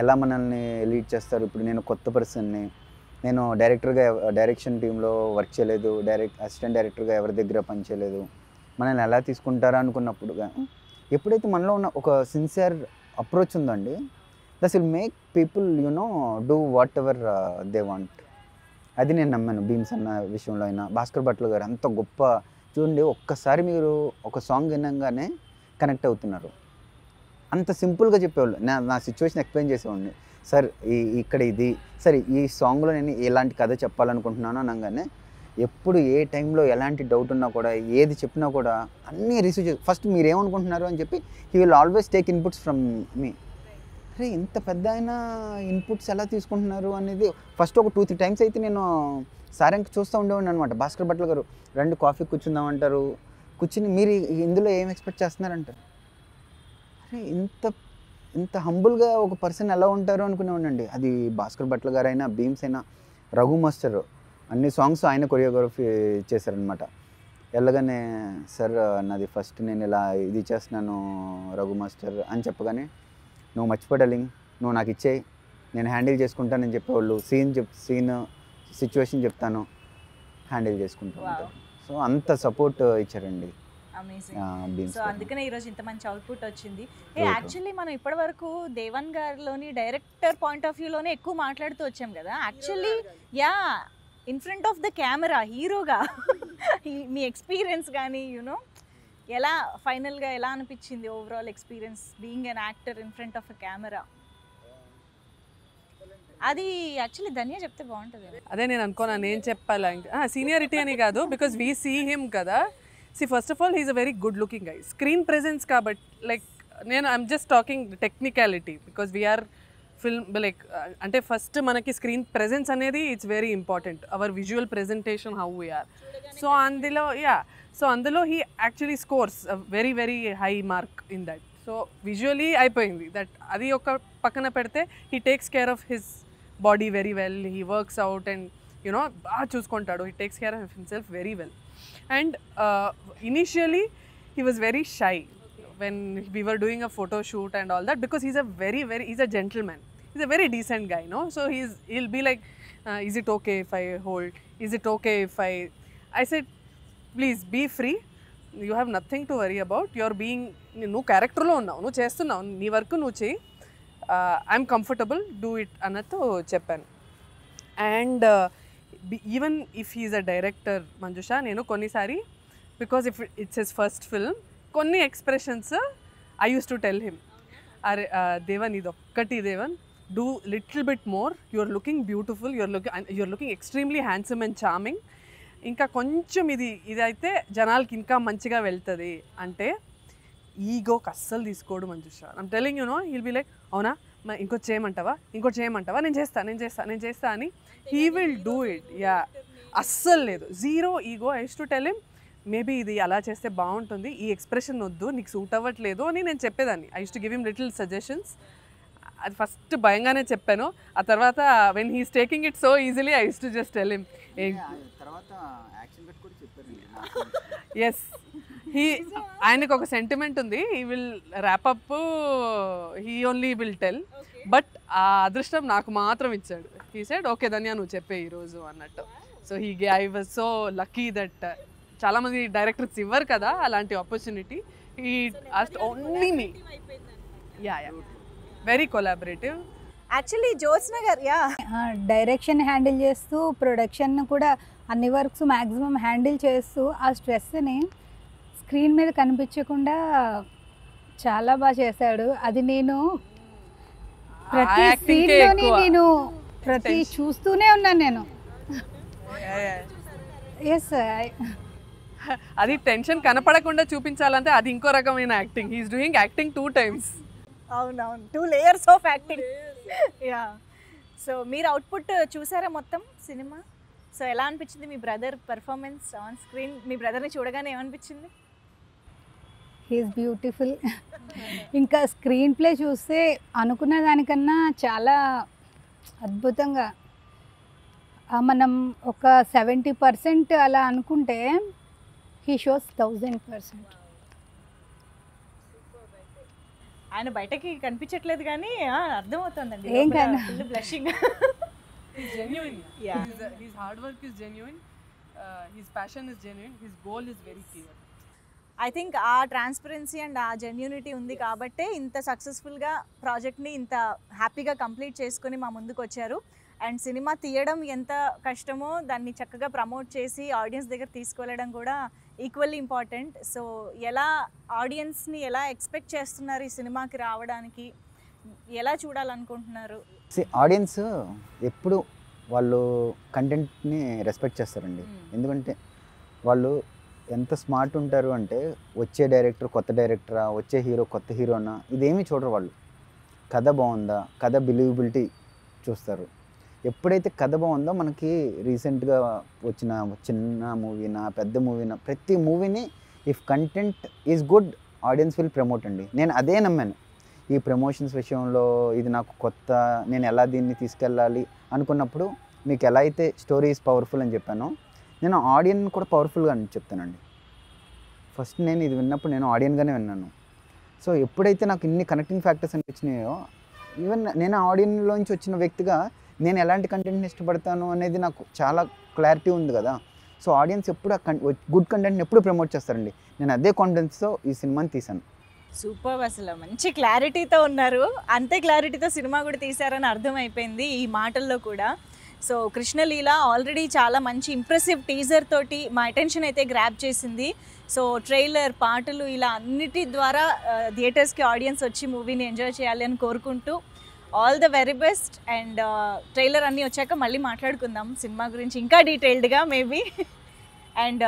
ఎలా మనల్ని లీడ్ చేస్తారు. ఇప్పుడు నేను కొత్త పర్సన్ని, నేను డైరెక్షన్ టీంలో వర్క్ చేయలేదు, అసిస్టెంట్ డైరెక్టర్గా ఎవరి దగ్గర పని చేయలేదు, మనల్ని ఎలా తీసుకుంటారా అనుకున్నప్పుడు ఎప్పుడైతే మనలో ఉన్న ఒక సిన్సియర్ అప్రోచ్ ఉందండి, that will make people do what ever they want. అది నేను నమ్మాను. భీమ్స్ అన్న విషయంలో అయినా భాస్కర్ భట్ల గారు అంత గొప్ప చూడండి, ఒక్కసారి మీరు ఒక సాంగ్ వినగానే కనెక్ట్ అవుతున్నారు. అంత సింపుల్గా చెప్పేవాళ్ళు. నా సిచ్యువేషన్ ఎక్స్ప్లెయిన్ చేసేవాడిని. సార్ ఇక్కడ ఇది సరే, ఈ సాంగ్లో నేను ఎలాంటి కథ చెప్పాలనుకుంటున్నాను అనగానే ఎప్పుడు ఏ టైంలో ఎలాంటి డౌట్ ఉన్నా కూడా ఏది చెప్పినా కూడా అన్నీ రిసీవ్ చేసి ఫస్ట్ మీరు ఏమనుకుంటున్నారు అని చెప్పి he will always take inputs from మీ. అరే ఇంత పెద్ద ఆయన ఇన్పుట్స్ ఎలా తీసుకుంటున్నారు అనేది ఫస్ట్ ఒక 2-3 టైమ్స్ అయితే నేను సారంకి చూస్తూ ఉండేవాడిని అనమాట. భాస్కర్ భట్ల గారు రెండు కాఫీ కూర్చుందామంటారు, కూర్చుని మీరు ఇందులో ఏం ఎక్స్పెక్ట్ చేస్తున్నారంటారు. అరే ఇంత హంబుల్గా ఒక పర్సన్ ఎలా ఉంటారు అనుకునేవాడినండి. అది భాస్కర్ భట్ల గారు అయినా భీమ్స్ అయినా రఘు మాస్టర్ అన్ని సాంగ్స్ ఆయన కొరియోగ్రఫీ చేశారనమాట. వెళ్ళగానే సార్ నాది ఫస్ట్ నేను ఇలా ఇది చేస్తున్నాను రఘు మాస్టర్ అని చెప్పగానే నువ్వు మర్చిపోడాలింగ్, నువ్వు నాకు ఇచ్చేయి, నేను హ్యాండిల్ చేసుకుంటానని చెప్పేవాళ్ళు. సీన్ సిచ్యువేషన్ చెప్తాను, హ్యాండిల్ చేసుకుంటూ ఉంటాను. సో అంత సపోర్ట్ ఇచ్చారండి. అమేజింగ్. సో అందుకనే ఈరోజు ఇంత మంచి అవుట్పుట్ వచ్చింది. యాక్చువల్లీ మనం ఇప్పటి వరకు దేవన్ గారిలోని డైరెక్టర్ పాయింట్ ఆఫ్ వ్యూలోనే ఎక్కువ మాట్లాడుతూ వచ్చాం కదా. Actually in front of the camera హీరోగా మీ ఎక్స్పీరియన్స్ కానీ ఎలా ఫైనల్గా ఎలా అనిపించింది overall experience being an actor in front of a camera? అది యాక్చువల్లీ ధన్య చెప్తే బాగుంటుంది. అదే నేను అనుకోనా, నేను చెప్పాలా సీనియారిటీ అని కాదు, బికాస్ వీ సీ హిమ్ కదా. First of all he's a very good looking guy. Screen presence కాబట్టి like I'm just talking technicality because we're film like అంటే ఫస్ట్ మనకి స్క్రీన్ ప్రెజెన్స్ అనేది it's very important, our visual presentation how we're. So అందులో he actually scores very very high mark in that. So visually అయిపోయింది that. అది ఒక పక్కన పెడితే he takes care of his body very well, he works out and బాగా చూసుకుంటాడు. He takes care of himself very well. And initially he was very shy when we were doing a photo shoot and all that, because he's a gentleman, he's a very decent guy, no? So he'll be like is it okay if I hold, is it okay if I said please be free, you have nothing to worry about, you're being nu character lo unnavu, nu chestunnaavu, nee work nu chey, I'm comfortable, do it annathu cheppanu. And even if he is a director, Manjusha, nenu konnisari, because if it's his first film, konni expressions I used to tell him, Devan idokkati Devan, do little bit more, you are looking beautiful, you are looking extremely handsome and charming, ఇంకా కొంచెం ఇది అయితే జనాలకి ఇంకా మంచిగా వెళ్తుంది అంటే ఈగోకి అస్సలు తీసుకోడు Manjusha. I'm telling he'll be like అవునా ఇంకోటి చేయమంటావా నేను చేస్తా అని హీ విల్ డూ ఇట్. అస్సలు లేదు, zero ego. I use to tell him maybe ఇది అలా చేస్తే బాగుంటుంది, ఈ ఎక్స్ప్రెషన్ వద్దు, నీకు సూట్ అవ్వట్లేదు అని నేను చెప్పేదాన్ని. I use to give him little suggestions. అది ఫస్ట్ భయంగానే చెప్పాను, ఆ తర్వాత when he's taking it so easily I use to just tell him yes. ఆయనకు ఒక సెంటిమెంట్ ఉంది, he will wrap up, he only will tell, but ఆ అదృష్టం నాకు మాత్రం ఇచ్చాడు. హీ సెడ్ ఓకే ధన్య నువ్వు చెప్పే ఈరోజు అన్నట్టు. So I was so lucky that చాలామంది డైరెక్టర్స్ ఇవ్వరు కదా అలాంటి opportunity. He asked only me. Very collaborative. Actually Jyotsna గారు డైరెక్షన్ హ్యాండిల్ చేస్తూ ప్రొడక్షన్ కూడా అన్ని వర్క్స్ మ్యాక్సిమం హ్యాండిల్ చేస్తూ ఆ స్ట్రెస్ని స్క్రీన్ మీద కనిపించకుండా చాలా బాగా చేశాడు. అది నేను ప్రతి సీన్లోని నేను చూస్తూనే ఉన్నాను. నేను ఎస్ అది టెన్షన్ కనపడకుండా చూపించాలంటే అది ఇంకో రకమైన acting. He's doing acting 2 times. అవునవును, 2 layers of acting. Yeah. So మీరు అవుట్పుట్ చూసారా మొత్తం సినిమా? సో ఎలా అనిపించింది మీ బ్రదర్ పర్ఫార్మెన్స్ ఆన్ స్క్రీన్? మీ బ్రదర్ని చూడగానే ఏమనిపించింది? He's beautiful. ఇంకా స్క్రీన్ ప్లే చూస్తే అనుకున్న దానికన్నా చాలా అద్భుతంగా మనం ఒక 70% అలా అనుకుంటే హీ షోస్ 1000%. ఆయన బయటకి కనిపించట్లేదు కానీ అర్థమవుతుందండి. ఏం కాదు. Full blushing. He's genuine. Yeah. His hard work is genuine. His passion is genuine. His goal is very clear. I think ఆ ట్రాన్స్పరెన్సీ అండ్ ఆ జెన్యూనిటీ ఉంది కాబట్టే ఇంత సక్సెస్ఫుల్గా ప్రాజెక్ట్ని ఇంత హ్యాపీగా కంప్లీట్ చేసుకొని మా ముందుకు వచ్చారు. అండ్ సినిమా తీయడం ఎంత కష్టమో దాన్ని చక్కగా ప్రమోట్ చేసి ఆడియన్స్ దగ్గర తీసుకువెళ్ళడం కూడా ఈక్వల్లీ ఇంపార్టెంట్. సో ఎలా ఆడియన్స్ని ఎలా ఎక్స్పెక్ట్ చేస్తున్నారు ఈ సినిమాకి రావడానికి? ఎలా చూడాలనుకుంటున్నారు? ఆడియన్స్ ఎప్పుడు వాళ్ళు కంటెంట్ని రెస్పెక్ట్ చేస్తారండి. ఎందుకంటే వాళ్ళు ఎంత స్మార్ట్ ఉంటారు అంటే వచ్చే డైరెక్టర్ కొత్త డైరెక్టరా, వచ్చే హీరో కొత్త హీరోనా, ఇదేమీ చూడరు వాళ్ళు. కథ బాగుందా, కథ బిలీవబిలిటీ చూస్తారు. ఎప్పుడైతే కథ బాగుందో మనకి రీసెంట్గా వచ్చిన చిన్న మూవీనా పెద్ద మూవీనా ప్రతి మూవీని if content is good audience will promote అండి. నేను అదే నమ్మాను. ఈ ప్రమోషన్స్ విషయంలో ఇది నాకు కొత్త, నేను ఎలా దీన్ని తీసుకెళ్ళాలి అనుకున్నప్పుడు మీకు ఎలా అయితే స్టోరీ ఈజ్ పవర్ఫుల్ అని చెప్పానో నేను ఆడియన్ కూడా పవర్ఫుల్గా అని చెప్తానండి. ఫస్ట్ నేను ఇది విన్నప్పుడు నేను ఆడియన్గానే విన్నాను. సో ఎప్పుడైతే నాకు ఇన్ని కనెక్టింగ్ ఫ్యాక్టర్స్ అనిపించినాయో ఈవెన్ నేను ఆడియన్లోంచి వచ్చిన వ్యక్తిగా నేను ఎలాంటి కంటెంట్ని ఇష్టపడతాను అనేది నాకు చాలా క్లారిటీ ఉంది కదా. సో ఆడియన్స్ ఎప్పుడు గుడ్ కంటెంట్ని ఎప్పుడు ప్రమోట్ చేస్తారండి. నేను అదే కాన్ఫిడెన్స్తో ఈ సినిమాని తీశాను. సూపర్, అసలు మంచి క్లారిటీతో ఉన్నారు. అంతే క్లారిటీతో సినిమా కూడా తీశారని అర్థమైపోయింది ఈ మాటల్లో కూడా. సో కృష్ణలీల ఆల్రెడీ చాలా మంచి ఇంప్రెసివ్ టీజర్ తోటి మా అటెన్షన్ అయితే గ్రాప్ చేసింది. సో ట్రైలర్, పాటలు ఇలా అన్నిటి ద్వారా థియేటర్స్కి ఆడియన్స్ వచ్చి మూవీని ఎంజాయ్ చేయాలి అని కోరుకుంటూ all the very best. And trailer అన్నీ వచ్చాక మళ్ళీ మాట్లాడుకుందాం సినిమా గురించి ఇంకా డీటెయిల్డ్గా మేబీ. అండ్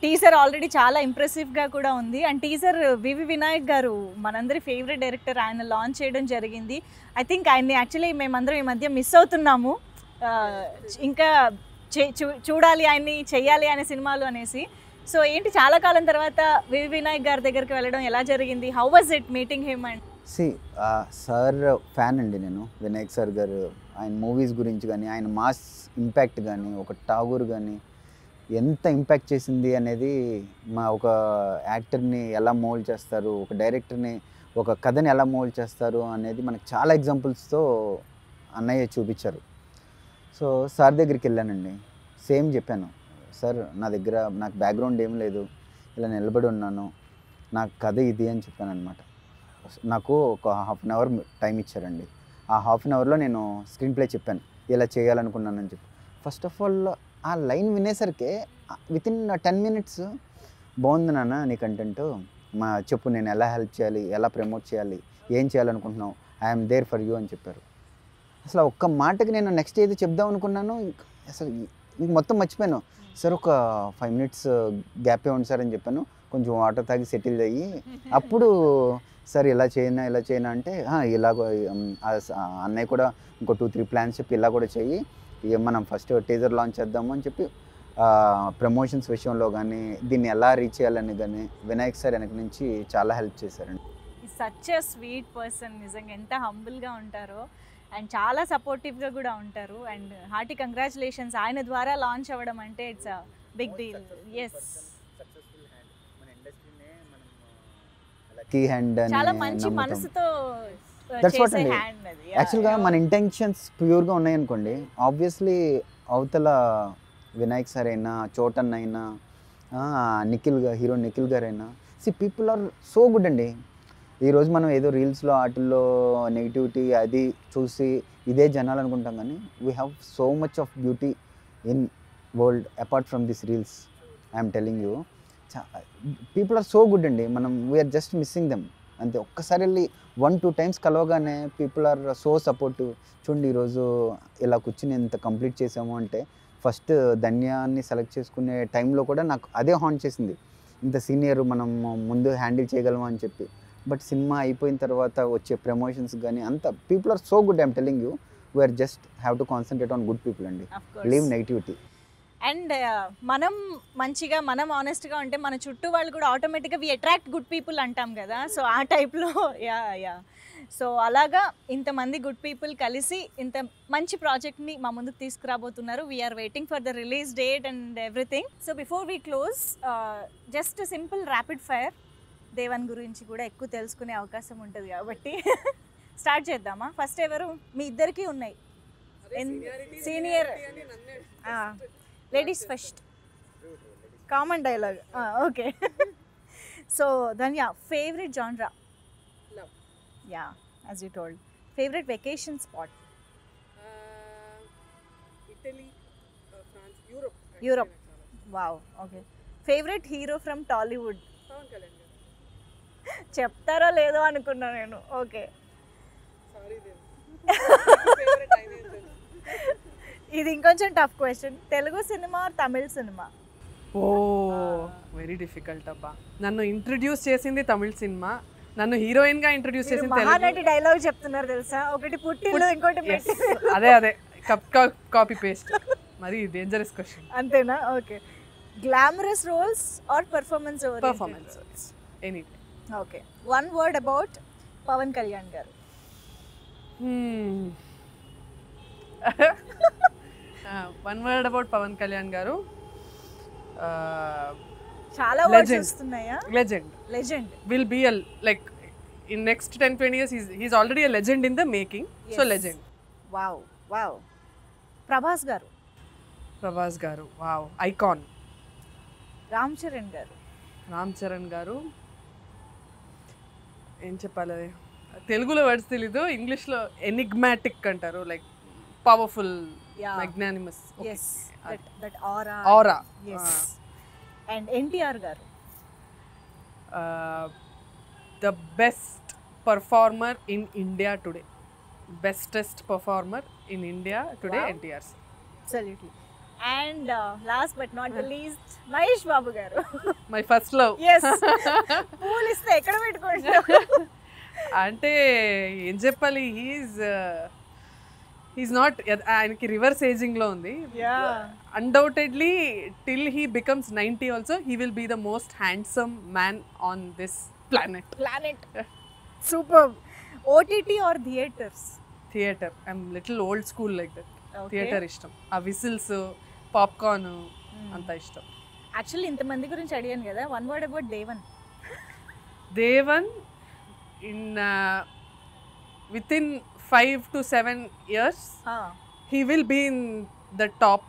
టీజర్ ఆల్రెడీ చాలా ఇంప్రెసివ్గా కూడా ఉంది. అండ్ టీజర్ వివి వినాయక్ గారు మనందరి ఫేవరెట్ డైరెక్టర్, ఆయన లాంచ్ చేయడం జరిగింది. ఐ థింక్ ఆయన్ని యాక్చువల్లీ మేమందరం ఈ మధ్య మిస్ అవుతున్నాము. ఇంకా చూడాలి ఆయన్ని, చెయ్యాలి అనే సినిమాలు అనేసి. సో ఏంటి చాలా కాలం తర్వాత వివి వినాయక్ గారి దగ్గరికి వెళ్ళడం ఎలా జరిగింది? How was it meeting him? And sir fan అండి నేను, వినాయక్ సార్ గారు. ఆయన మూవీస్ గురించి కానీ, ఆయన మాస్ ఇంపాక్ట్ కానీ, ఒక ఠాగూర్ కానీ ఎంత ఇంపాక్ట్ చేసింది అనేది, మా ఒక యాక్టర్ని ఎలా మోల్డ్ చేస్తారు, ఒక డైరెక్టర్ని, ఒక కథని ఎలా మోల్డ్ చేస్తారు అనేది మనకు చాలా ఎగ్జాంపుల్స్తో అన్నయ్య చూపించారు. సో సార్ దగ్గరికి వెళ్ళానండి, సేమ్ చెప్పాను, సార్ నా దగ్గర నాకు బ్యాక్గ్రౌండ్ ఏం లేదు, ఇలా నిలబడి ఉన్నాను, నాకు కథ ఇది అని చెప్పాను అనమాట. నాకు ఒక 1/2 hour టైం ఇచ్చారండి. ఆ 1/2 hourలో నేను స్క్రీన్ ప్లే చెప్పాను, ఇలా చేయాలనుకున్నానని చెప్పి. ఫస్ట్ ఆఫ్ ఆల్ ఆ లైన్ వినేసరికి వితిన్ 10 minutes బాగుంది నాన్న నీ కంటెంట్, చెప్పు నేను ఎలా హెల్ప్ చేయాలి, ఎలా ప్రమోట్ చేయాలి, ఏం చేయాలనుకుంటున్నావు, ఐఎమ్ దేర్ ఫర్ యూ అని చెప్పారు. అసలు ఒక్క మాటకి నేను నెక్స్ట్ ఏది చెప్దాం అనుకున్నాను, అసలు ఇంక మొత్తం మర్చిపోయాను. సార్ ఒక 5 minutes గ్యాప్ ఇవ్వండి సార్ అని చెప్పాను. కొంచెం వాటర్ తాగి సెటిల్ అయ్యి అప్పుడు సార్ ఇలా చేయనా అంటే ఇలాగ అన్నయ్య కూడా ఇంకో 2-3 ప్లాన్స్ చెప్పి ఇలా కూడా చెయ్యి, మనం ఫస్ట్ టీజర్ లాంచ్ చేద్దాము అని చెప్పి ప్రమోషన్స్ విషయంలో కానీ దీన్ని ఎలా రీచ్ చేయాలని కానీ వినాయక్ సార్ వెనక నుంచి చాలా హెల్ప్ చేశారండి. సచ్ ఎ స్వీట్ పర్సన్, నిజంగా ఎంత హంబుల్గా ఉంటారో అండ్ చాలా సపోర్టివ్గా కూడా ఉంటారు. అండ్ హార్టీ కంగ్రాచులేషన్స్, ఆయన ద్వారా లాంచ్ అవ్వడం అంటే it's a big deal. Yes, lucky hand చాలా మంచి మనసుతో దట్స్ వాట్ చేసే అండి. హ్యాండ్ అది. యాక్చువల్గా మన ఇంటెన్షన్స్ ప్యూర్గా ఉన్నాయనుకోండి, ఆబ్వియస్లీ అవతల వినాయక్ సార్ అయినా, చోటన్ అయినా, హీరో నిఖిల్ గారైనా, పీపుల్ ఆర్ సో గుడ్ అండి. ఈరోజు మనం ఏదో రీల్స్లో వాటిల్లో నెగిటివిటీ అది చూసి ఇదే జనాలు అనుకుంటాం, కానీ we have so much of beauty in world apart from this reels. I'm telling you, people are so good అండి. మనం వీఆర్ జస్ట్ మిస్సింగ్ దెమ్ అంతే. ఒక్కసారి వెళ్ళి 1-2 times కలవగానే పీపుల్ ఆర్ సో సపోర్టివ్. చూడండి ఈరోజు ఇలా కూర్చుని ఎంత కంప్లీట్ చేసాము అంటే ఫస్ట్ ధన్యాన్ని సెలెక్ట్ చేసుకునే టైంలో కూడా నాకు అదే హాంట్ చేసింది, ఇంత సీనియర్ మనం ముందు హ్యాండిల్ చేయగలమా అని చెప్పి. బట్ సినిమా అయిపోయిన తర్వాత వచ్చే ప్రమోషన్స్ కానీ అంత people are so good. I'm telling you, we're just have to concentrate on good people అండి, లీవ్ నెగిటివిటీ. అండ్ మనం మంచిగా మనం ఆనెస్ట్గా ఉంటే మన చుట్టూ వాళ్ళు కూడా ఆటోమేటిక్గా వి అట్రాక్ట్ గుడ్ పీపుల్ అంటాం కదా. సో ఆ టైప్లో యా సో అలాగా ఇంతమంది గుడ్ పీపుల్ కలిసి ఇంత మంచి ప్రాజెక్ట్ని మా ముందుకు తీసుకురాబోతున్నారు. We're waiting for the release date and everything. So before we close, just simple rapid fire, Devan గురించి కూడా ఎక్కువ తెలుసుకునే అవకాశం ఉంటుంది కాబట్టి స్టార్ట్ చేద్దామా? ఫస్ట్ ఎవరు? మీ ఇద్దరికి ఉన్నాయి senior, ladies first, common dialogue. Okay. So Dhanya, favourite genre? Yeah, as you told. Favorite vacation spot? Italy, France, Europe. Europe. Wow, okay. Favorite hero from Tollywood? Pawan Kalyan. చెప్తారో లేదో అనుకున్నా నేను. Okay, Sorry then. Favorite I know. ఇది ఇంకొంచెం tough question. Telugu cinema or Tamil cinema? Oh very difficult అబ్బా. నన్ను introduce చేసింది Tamil cinema, నన్ను హీరోయిన్ గా ఇంట్రడ్యూస్ చేసింది మహానటి డైలాగ్ చెప్తున్నారు తెలుసా? ఒకటి పుట్టిల్లు, ఇంకోటి మెట్టి. అదే కాపీ పేస్ట్. మరి డేంజరస్ క్వశ్చన్. అంతేనా? Okay. Glamorous roles or performance? Performance any. Okay. One word about Pawan Kalyan garu? One word about Pawan Kalyan garu, చాలా వర్డ్స్ వస్తున్నాయా? Legend will be a, like in next 10-20 years he's already a legend in the making. So legend. Wow. Prabhas గారు wow, icon. Ram Charan గారు ఏం చెప్పాలి, తెలుగులో words తెలీదు, ఇంగ్లీష్లో enigmatic అంటారు, like powerful, magnanimous. yes, that aura. yes. And NTR గారు? The best performer in India today. Bestest performer in India today. Wow. NTR. Absolutely. And last but not the least, Mahesh Babu garu? My first love. Yes. పూలు ఇస్తే ఎక్కడ పెట్టుకుంటారు? అంటే ఏం చెప్పాలి, he's not, ఆయనకి reverse ageing లో ఉంది. Undoubtedly till he becomes 90 also he will be the most handsome man on this planet. Superb. OTT or theaters? Theater. I'm little old school like that. Okay. Theater ishtam. ఆ whistles, popcorn అంత ఇష్టం. Actually ఇంతమంది గురించి అడిగాను కదా, one word about Devan in within 5 to 7 years he will be in the top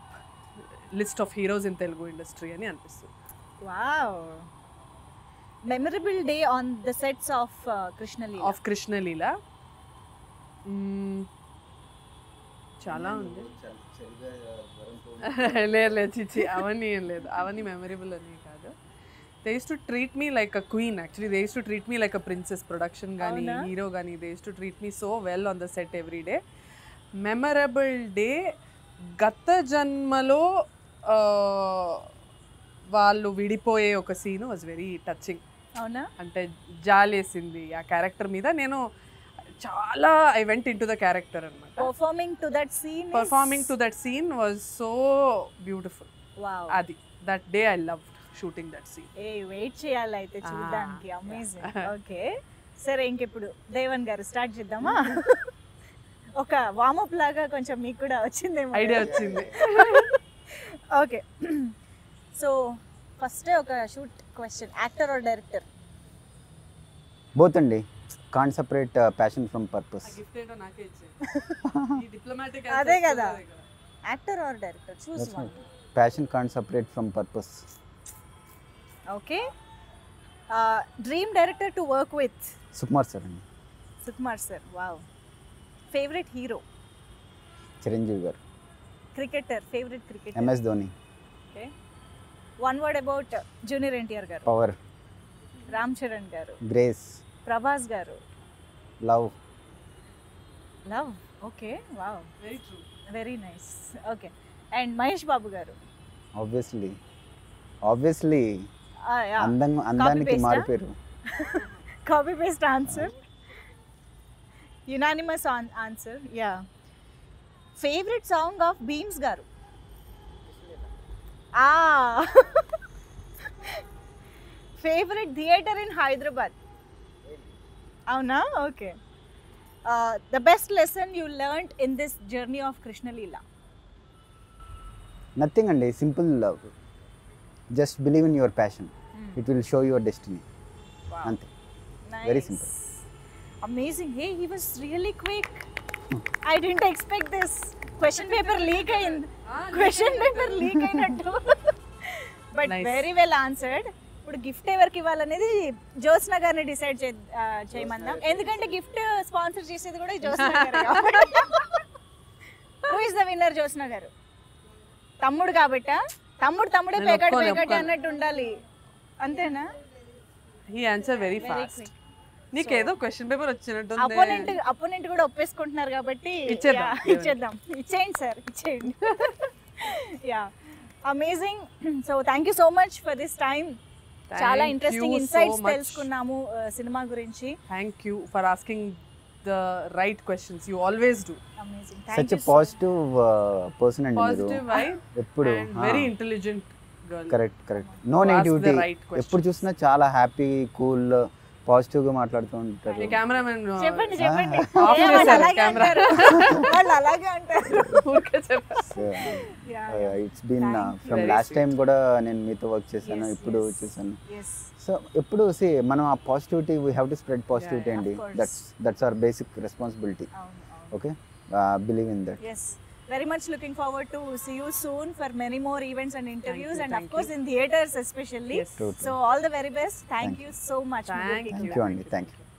list of heroes in Telugu industry అని అనిపిస్తుంది. Wow. Memorable day on the sets of Krishna Leela? చాలా ఉంది. లేదు చిచ్చి, అవన్నీ ఏం లేదు, అవన్నీ మెమరబుల్ అని కాదు. They used to treat me like a queen. Actually, they used to treat me like a princess. Production gani, hero gani, they used to treat me so well on the set every day. Memorable day, gata janmalo వాళ్ళు విడిపోయే ఒక scene was very touching. అవునా? అంటే జాలేసింది ఆ character మీద. నేను చాలా I went in to the character అన్నమాట. Performing to that scene was so beautiful. అది that day I love shooting that scene. Wait చేయాలి అయితే చూడడానికి. అమేజింగ్. ఓకే, సరే ఇంకెప్పుడు దేవన్ గారు స్టార్ట్ చేద్దామా? ఒక వార్మప్ లాగా కొంచెం మీకు కూడా వచ్చిందేమో ఐడియా వచ్చింది. ఓకే, సో ఫస్ట్ ఒక shoot question, actor or director? Both అండి, can't separate passion from purpose. అదే కదా, actor or director, choose one. Passion can't separate from purpose. Okay, dream director to work with? Sukumar sir అండి. Sukumar sir, wow. Favourite hero? Chiranjeevi garu. Cricketer, favourite cricketer? MS Dhoni. Okay, one word about junior NTR garu? Power. Ram Charan garu? Grace. Prabhas garu? Love. Love, okay, wow, very true, very nice. Okay, and Mahesh Babu garu. Obviously Yeah. అందానికి Copy-paste, మారిపోయారు. Copy paste answer, unanimous answer. Yeah. Favourite song of Bheems garu? Favourite theatre in Hyderabad? అవునా? Okay. The best lesson you learned in this journey of Krishna Leela? Nothing అండి, simple love. Just believe in your passion, it will show your destiny. అంతే, very simple. Amazing. Hey, he was really quick. I didn't expect this. Question paper leak అయింది, question paper leak అయినట్టు. But Nice. Very well answered. ఇప్పుడు gift ఎవరికి ఇవ్వాలనేది జ్యోత్స్న గారిని decide చేయమందాం, ఎందుకంటే gift sponsor చేసేది కూడా జ్యోత్స్న గారే కాబట్టి. Who is the winner? Jyotsna గారు. తమ్ముడు కాబట్టా? తమ్ముడే నేను పేకాడు ఒప్పుకోను. అన్నట్టు ఉండాలి, అంతేనా? He answer very Very fast. quick. నీకేదో క్వశ్చన్ పేపర్ వచ్చినట్టుంది. అపోనెంట్ కూడా ఒప్పేసుకుంటున్నారు కాబట్టి ఇచ్చేద్దాం. ఇచ్చేయండి సార్, ఇచ్చేయండి. Yeah, amazing. So thank you so much for this time. చాలా Thank interesting you so insights much. తెలుసుకున్నాము సినిమా గురించి. Thank you for asking the right questions. You always do. Amazing. Such a positive person అండి మీరు. Positive vibe ఎప్పుడు and very intelligent girl. Correct no You ask the negativity. right questions. ఎప్పుడు చూసినా చాలా happy, cool, పాజిటివ్గా మాట్లాడుతూ ఉంటారు. మీ cameraman చెప్పండి. Off ఏ, వాళ్ళు చేశారు అలాగే camera. అంటారు. వాళ్ళు అలాగే అంటారు. ఊరికే చెప్పా. It's been Thank from Very last sweet. Time కూడా నేను మీతో వర్క్ చేశాను, ఇప్పుడు చేశాను. సో ఎప్పుడు మనం ఆ positivity, we have to spread positivity yeah, అండి. of course. That's our basic responsibility. Okay, believe in that. Yes, very much looking forward to see you soon for many more events and interviews, you, and of thank course in theaters especially. Yes. True. So all the very best. Thank Thank you so much. Thank Murli. you. Thank you అండి, thank you.